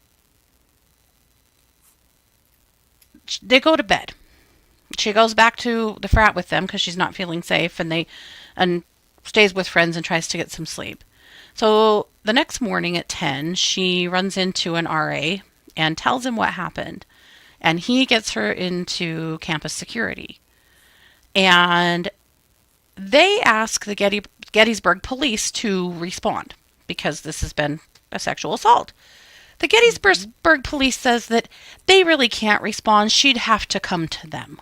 they go to bed. She goes back to the frat with them because she's not feeling safe, and stays with friends and tries to get some sleep. So the next morning at 10, she runs into an RA and tells him what happened. And he gets her into campus security. And they ask the Gettysburg police to respond because this has been a sexual assault. The Gettysburg police says that they really can't respond. She'd have to come to them.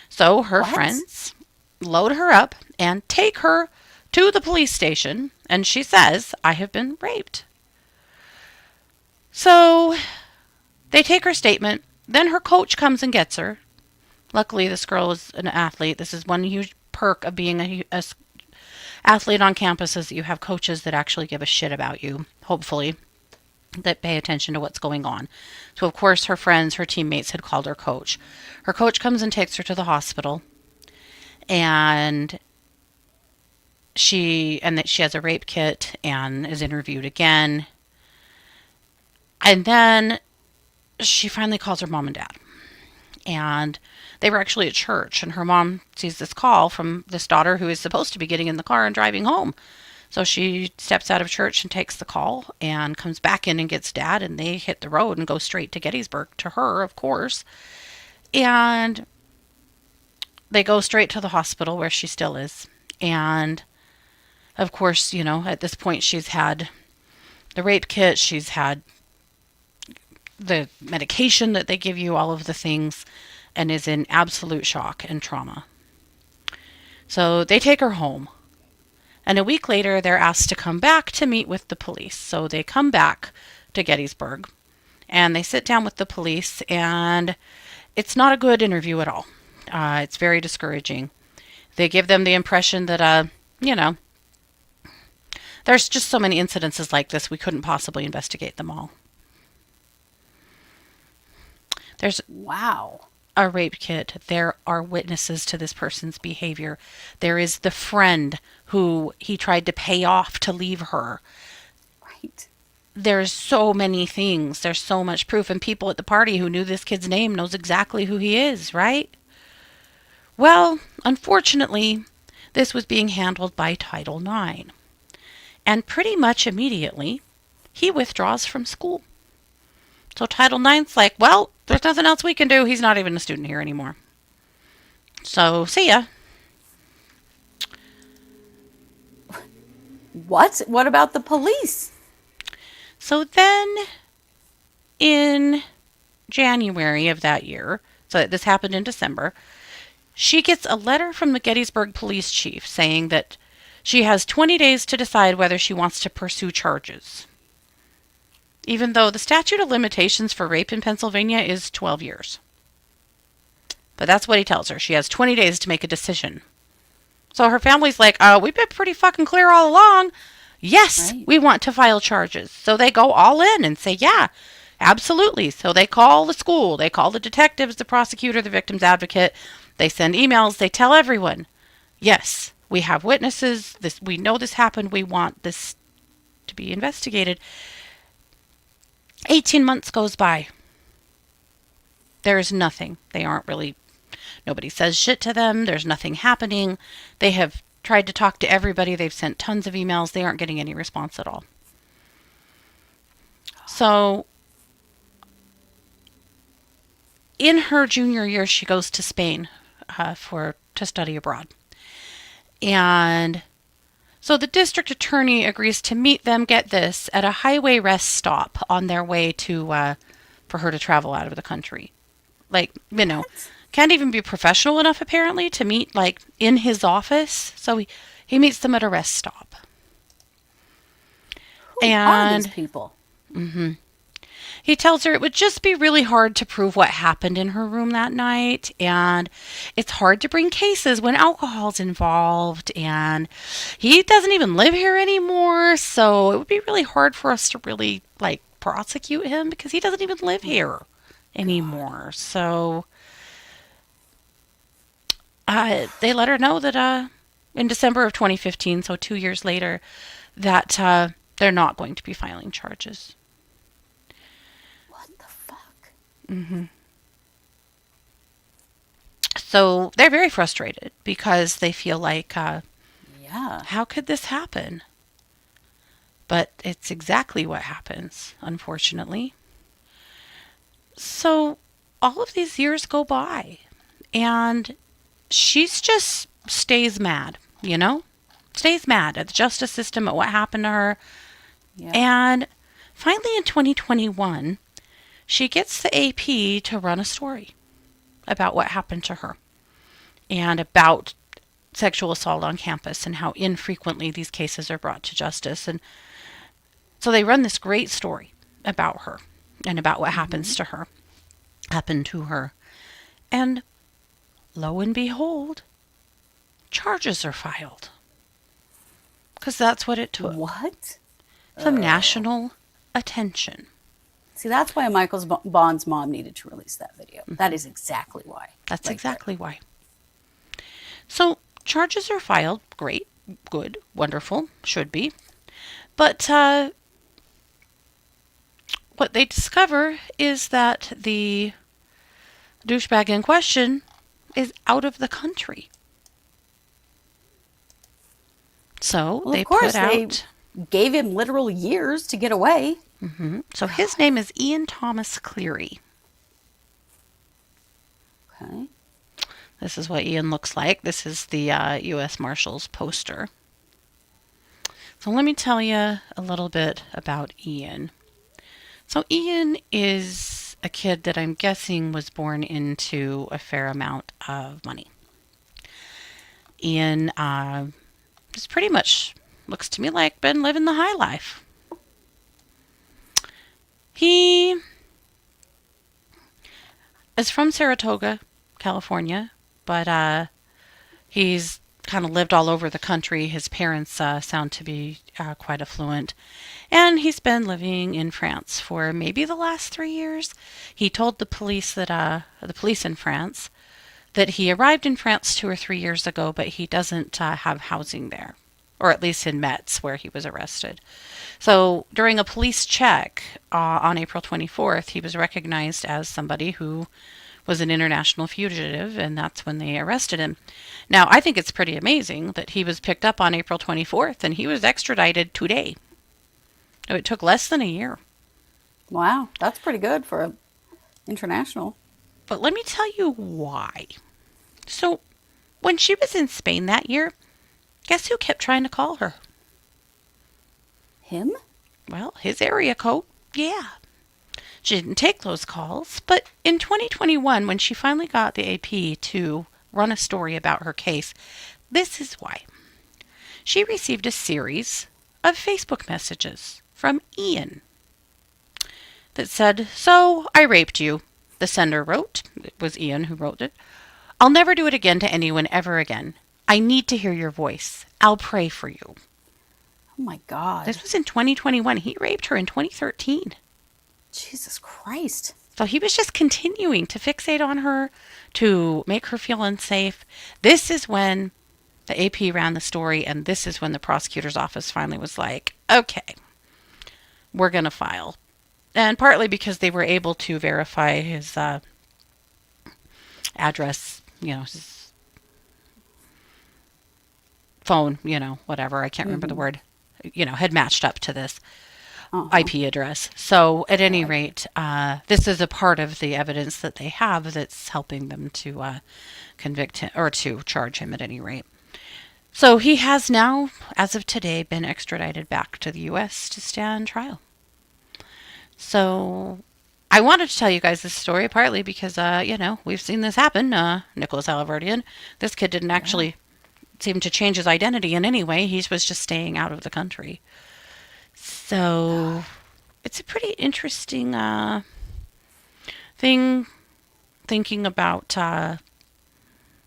So her friends load her up and take her to the police station, and she says, I have been raped. So they take her statement. Then her coach comes and gets her. Luckily, this girl is an athlete. This is one huge perk of being a athlete on campus, is that you have coaches that actually give a shit about you, hopefully, that pay attention to what's going on. So, of course, her friends, her teammates had called her coach. Her coach comes and takes her to the hospital, and she has a rape kit and is interviewed again. And then she finally calls her mom and dad. And they were actually at church, and her mom sees this call from this daughter who is supposed to be getting in the car and driving home. So she steps out of church and takes the call and comes back in and gets dad, and they hit the road and go straight to Gettysburg, to her, of course. And they go straight to the hospital where she still is. And of course, at this point she's had the rape kit, she's had the medication that they give you, all of the things, and is in absolute shock and trauma. So they take her home. And a week later, they're asked to come back to meet with the police. So they come back to Gettysburg, and they sit down with the police, and it's not a good interview at all. It's very discouraging. They give them the impression that, there's just so many incidences like this, we couldn't possibly investigate them all. There's a rape kit. There are witnesses to this person's behavior. There is the friend who he tried to pay off to leave her. Right. There's so many things. There's so much proof. And people at the party who knew this kid's name knows exactly who he is, right? Well, unfortunately, this was being handled by Title IX. And pretty much immediately, he withdraws from school. So Title IX's like, well, there's nothing else we can do. He's not even a student here anymore. So, see ya. What? What about the police? So then, in January of that year, so this happened in December, she gets a letter from the Gettysburg police chief saying that She has 20 days to decide whether she wants to pursue charges. Even though the statute of limitations for rape in Pennsylvania is 12 years. But that's what he tells her. She has 20 days to make a decision. So her family's like, we've been pretty fucking clear all along. Yes, right. We want to file charges. So they go all in and say, yeah, absolutely. So they call the school. They call the detectives, the prosecutor, the victim's advocate. They send emails. They tell everyone, yes, we have witnesses. We know this happened. We want this to be investigated. 18 months goes by. There is nothing. Nobody says shit to them. There's nothing happening. They have tried to talk to everybody. They've sent tons of emails. They aren't getting any response at all. So, in her junior year, she goes to Spain to study abroad. And so the district attorney agrees to meet them, get this, at a highway rest stop on their way to for her to travel out of the country. Can't even be professional enough, apparently, to meet, in his office. So he meets them at a rest stop. Who are these people? Mm-hmm. He tells her it would just be really hard to prove what happened in her room that night, and it's hard to bring cases when alcohol's involved, and he doesn't even live here anymore, so it would be really hard for us to really, prosecute him because he doesn't even live here anymore. So they let her know that in December of 2015, so 2 years later, that they're not going to be filing charges. Mm-hmm. So they're very frustrated because they feel like, how could this happen? But it's exactly what happens, unfortunately. So all of these years go by, and she's just stays mad, Stays mad at the justice system, at what happened to her. Yeah. And finally in 2021, she gets the AP to run a story about what happened to her and about sexual assault on campus and how infrequently these cases are brought to justice. And so they run this great story about her and about what happened to her. And lo and behold, charges are filed. Because that's what it took. What? Some national attention. See, that's why Michael Vaughan's mom needed to release that video. Mm-hmm. That is exactly why. That's exactly why. So, charges are filed. Great, good, wonderful, should be. But what they discover is that the douchebag in question is out of the country. So, they gave him literal years to get away. Mm-hmm. So his name is Ian Thomas Cleary. Okay. This is what Ian looks like. This is the U.S. Marshals poster. So let me tell you a little bit about Ian. So Ian is a kid that I'm guessing was born into a fair amount of money. Ian just pretty much looks to me like been living the high life. He is from Saratoga, California, but he's kind of lived all over the country. His parents sound to be quite affluent. And he's been living in France for maybe the last 3 years. He told the police in France that he arrived in France 2 or 3 years ago, but he doesn't have housing there, or at least in Metz, where he was arrested. So during a police check on April 24th, he was recognized as somebody who was an international fugitive, and that's when they arrested him. Now, I think it's pretty amazing that he was picked up on April 24th, and he was extradited today. So it took less than a year. Wow, that's pretty good for an international. But let me tell you why. So when she was in Spain that year, guess who kept trying to call her? Him? Well, his area code, yeah. She didn't take those calls, but in 2021, when she finally got the AP to run a story about her case, this is why. she received a series of Facebook messages from Ian that said, "So, I raped you." The sender wrote, it was Ian who wrote it, "I'll never do it again to anyone ever again. I need to hear your voice. I'll pray for you." Oh my God. This was in 2021. He raped her in 2013. Jesus Christ. So he was just continuing to fixate on her, to make her feel unsafe. This is when the AP ran the story, and this is when the prosecutor's office finally was like, okay, we're going to file. And partly because they were able to verify his address, his phone, whatever, I can't remember the word, had matched up to this IP address. So at any rate, this is a part of the evidence that they have that's helping them to convict him, or to charge him at any rate. So he has now, as of today, been extradited back to the U.S. to stand trial. So I wanted to tell you guys this story partly because, we've seen this happen. Nicholas Alaverdian, this kid didn't actually seem to change his identity in any way. He was just staying out of the country. So it's a pretty interesting thing thinking about,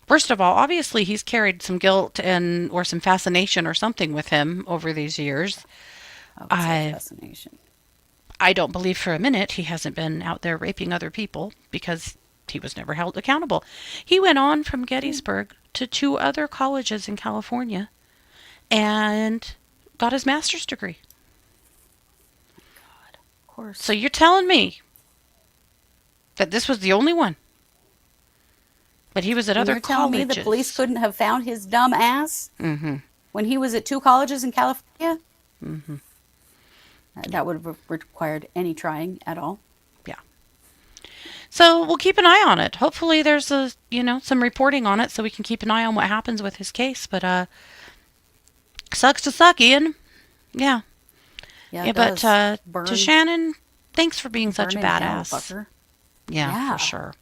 first of all, obviously he's carried some guilt or some fascination or something with him over these years. Fascination. I don't believe for a minute he hasn't been out there raping other people because he was never held accountable. He went on from Gettysburg to 2 other colleges in California and got his master's degree. God, of course. So you're telling me that this was the only one? But he was at other You're telling colleges. me the police couldn't have found his dumb ass when he was at 2 colleges in California? Mm-hmm. That would have required any trying at all. Yeah. So we'll keep an eye on it. Hopefully there's some reporting on it so we can keep an eye on what happens with his case. But sucks to suck, Ian. Yeah. Yeah, but to Shannon, thanks for being such a badass. Hell, yeah, for sure.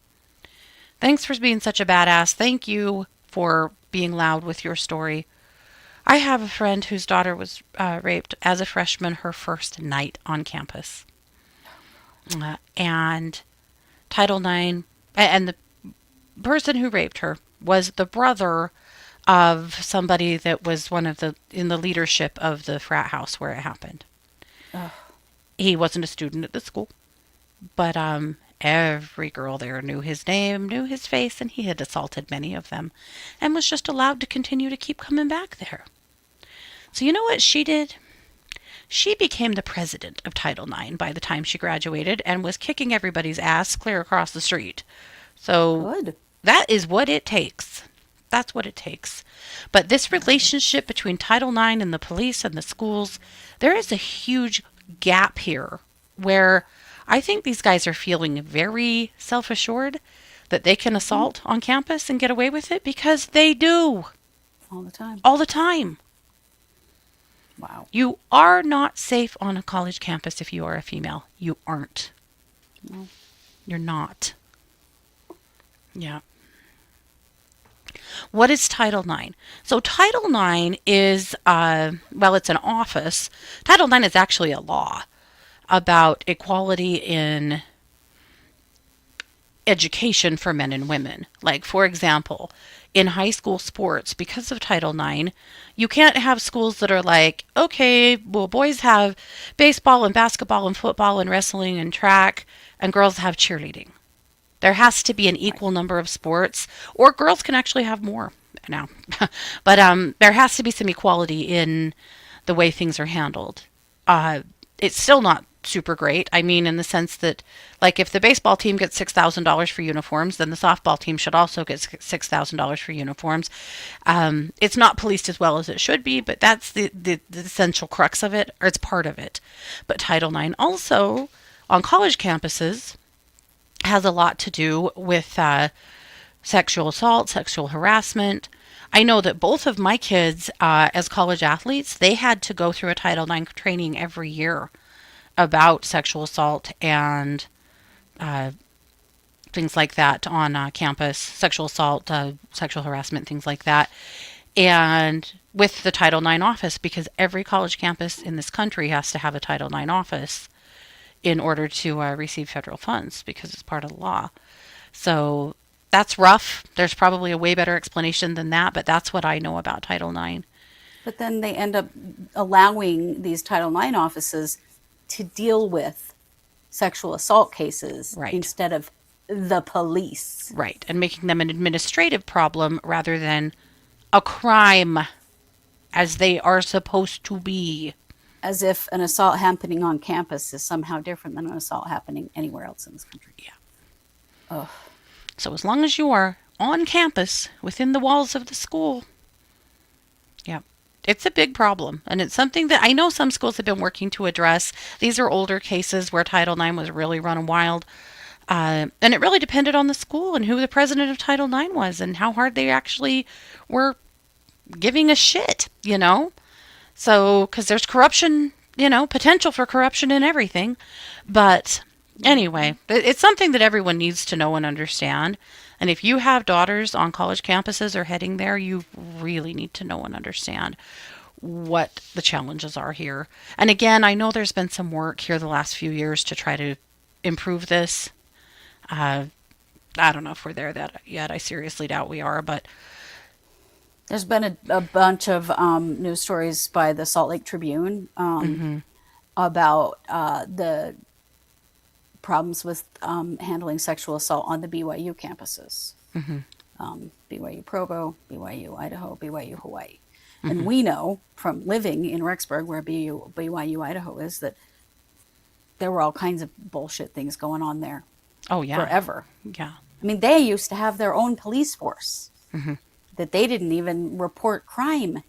Thanks for being such a badass. Thank you for being loud with your story. I have a friend whose daughter was raped as a freshman her first night on campus. And Title IX, and the person who raped her was the brother of somebody that was in the leadership of the frat house where it happened. Ugh. He wasn't a student at the school, but every girl there knew his name, knew his face, and he had assaulted many of them and was just allowed to continue to keep coming back there. So you know what she did? She became the president of Title IX by the time she graduated and was kicking everybody's ass clear across the street. So Good. That is what it takes. That's what it takes. But this relationship between Title IX and the police and the schools, there is a huge gap here where I think these guys are feeling very self-assured that they can assault on campus and get away with it because they do. All the time. All the time. Wow. You are not safe on a college campus if you are a female. You aren't. No. You're not. Yeah. What is Title IX? So Title IX is, it's an office. Title IX is actually a law about equality in education for men and women. Like, for example, in high school sports, because of Title IX, you can't have schools that are like, okay, well, boys have baseball and basketball and football and wrestling and track, and girls have cheerleading. There has to be an equal number of sports, or girls can actually have more now. But there has to be some equality in the way things are handled. It's still not super great. I mean, in the sense that, like, if the baseball team gets $6,000 for uniforms, then the softball team should also get $6,000 for uniforms. It's not policed as well as it should be, but that's the essential crux of it, or it's part of it. But Title IX also, on college campuses, has a lot to do with sexual assault, sexual harassment. I know that both of my kids, as college athletes, they had to go through a Title IX training every year about sexual assault and things like that on campus, sexual assault, sexual harassment, things like that. And with the Title IX office, because every college campus in this country has to have a Title IX office in order to receive federal funds because it's part of the law. So that's rough. There's probably a way better explanation than that, but that's what I know about Title IX. But then they end up allowing these Title IX offices to deal with sexual assault cases instead of the police. Right. And making them an administrative problem rather than a crime as they are supposed to be. As if an assault happening on campus is somehow different than an assault happening anywhere else in this country. Yeah. Ugh. So as long as you are on campus within the walls of the school, yeah, it's a big problem. And it's something that I know some schools have been working to address. These are older cases where Title IX was really running wild. And it really depended on the school and who the president of Title IX was and how hard they actually were giving a shit, you know? So, because there's corruption, you know, potential for corruption in everything. But anyway, it's something that everyone needs to know and understand. And if you have daughters on college campuses or heading there, you really need to know and understand what the challenges are here. And again, I know there's been some work here the last few years to try to improve this. I don't know if we're there that yet. I seriously doubt we are, but there's been a bunch of news stories by the Salt Lake Tribune about the problems with handling sexual assault on the BYU campuses. BYU Provo, BYU Idaho, BYU Hawaii. And we know from living in Rexburg, where BYU Idaho is, that there were all kinds of bullshit things going on there. Oh, yeah. Forever. Yeah. I mean, they used to have their own police force. That they didn't even report crime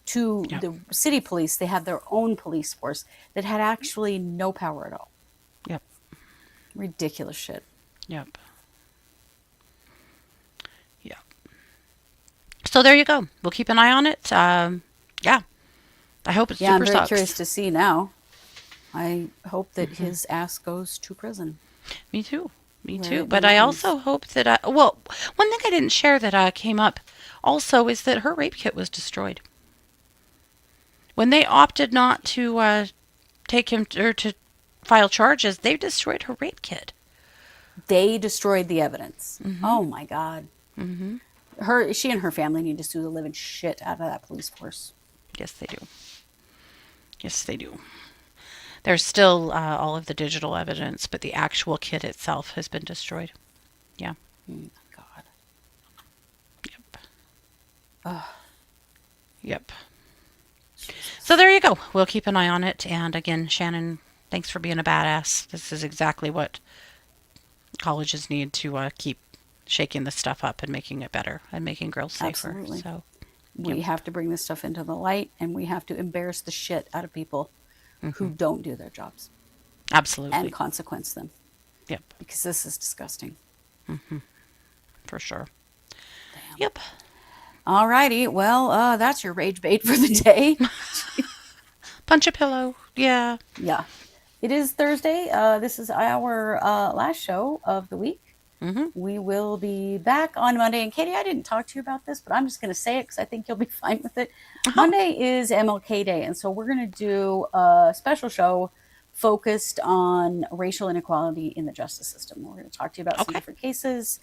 to the city police. They had their own police force that had actually no power at all. Yep. Ridiculous shit. Yep. Yeah. So there you go. We'll keep an eye on it. Yeah. I hope it's super I'm very sucks. curious to see now. I hope that his ass goes to prison. Me too. Me Where too. it But I belongs. also hope that, well, one thing I didn't share that came up also is that her rape kit was destroyed. When they opted not to take him or to file charges, they destroyed her rape kit. They destroyed the evidence. Oh my God. She and her family need to sue the living shit out of that police force. Yes, they do. Yes, they do. There's still all of the digital evidence, but the actual kit itself has been destroyed. Yeah. God. Yep. Yep. So there you go. We'll keep an eye on it. And again, Shannon, thanks for being a badass. This is exactly what colleges need to keep shaking this stuff up and making it better and making girls safer. Absolutely. So We have to bring this stuff into the light, and we have to embarrass the shit out of people who don't do their jobs. absolutely. And consequence them. Yep. Because this is disgusting. For sure. Damn. Yep. All righty. Well, that's your rage bait for the day. Punch a pillow. Yeah. Yeah. It is Thursday. This is our last show of the week. We will be back on Monday. And Katie, I didn't talk to you about this, but I'm just going to say it because I think you'll be fine with it. Monday is MLK Day. And so we're going to do a special show focused on racial inequality in the justice system. We're going to talk to you about some different cases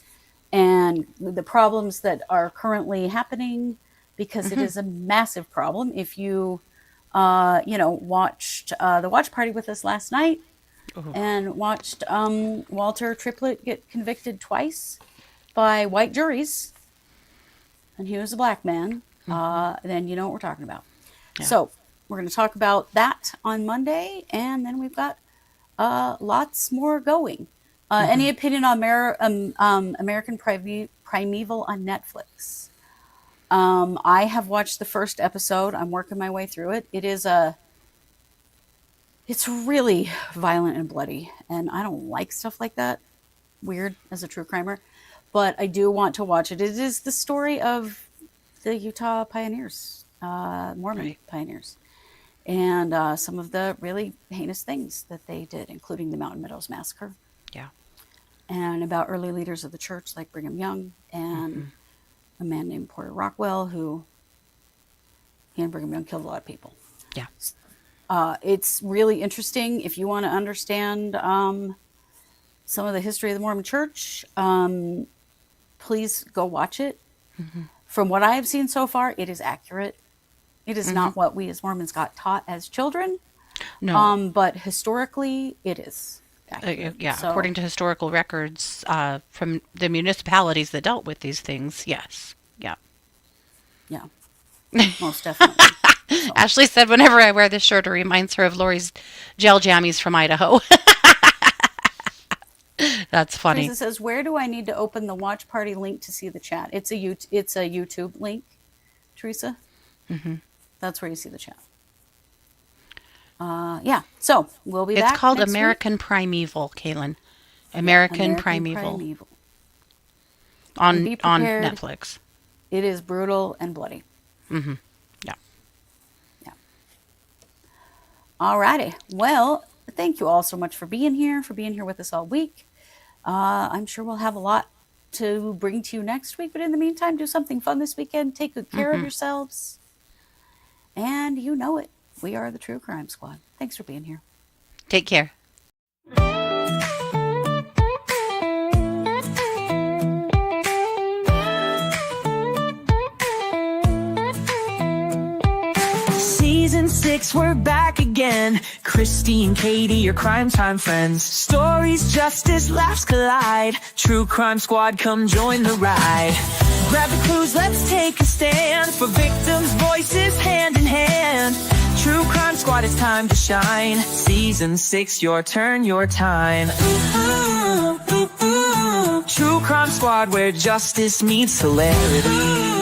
and the problems that are currently happening, because it is a massive problem. If you, watched the watch party with us last night, and watched Walter Triplett get convicted twice by white juries, and he was a black man, then you know what we're talking about. Yeah. So we're going to talk about that on Monday, and then we've got lots more going. Any opinion on American Primeval on Netflix? I have watched the first episode. I'm working my way through it. It's really violent and bloody, and I don't like stuff like that. Weird as a true crimer, but I do want to watch it. It is the story of the Utah pioneers, Mormon pioneers, and some of the really heinous things that they did, including the Mountain Meadows Massacre. Yeah. And about early leaders of the church like Brigham Young and a man named Porter Rockwell, who He and Brigham Young killed a lot of people. Yeah. It's really interesting if you want to understand some of the history of the Mormon Church. Please go watch it. Mm-hmm. From what I have seen so far, it is accurate. It is not what we as Mormons got taught as children. No. But historically, it is accurate. According to historical records from the municipalities that dealt with these things, yes. Yeah. Yeah. Most definitely. So. Ashley said, whenever I wear this shirt, it reminds her of Lori's gel jammies from Idaho. That's funny. Teresa says, where do I need to open the watch party link to see the chat? It's a YouTube link, Teresa. Mm-hmm. That's where you see the chat. Yeah. So we'll be back. It's called next American week. Primeval, Kaylin. American Primeval. On Netflix. It is brutal and bloody. Mm-hmm. Yeah. Yeah. Alrighty. Well, thank you all so much for being here with us all week. I'm sure we'll have a lot to bring to you next week, but in the meantime, do something fun this weekend. Take good care of yourselves. And you know it. We are the True Crime Squad. Thanks for being here. Take care. Season 6, we're back again. Kristi and Katie, your crime time friends. Stories, justice, laughs collide. True Crime Squad, come join the ride. Grab the clues, let's take a stand. For victims' voices, hand in hand. True Crime Squad, it's time to shine. Season 6, your turn, your time. True Crime Squad, where justice meets hilarity.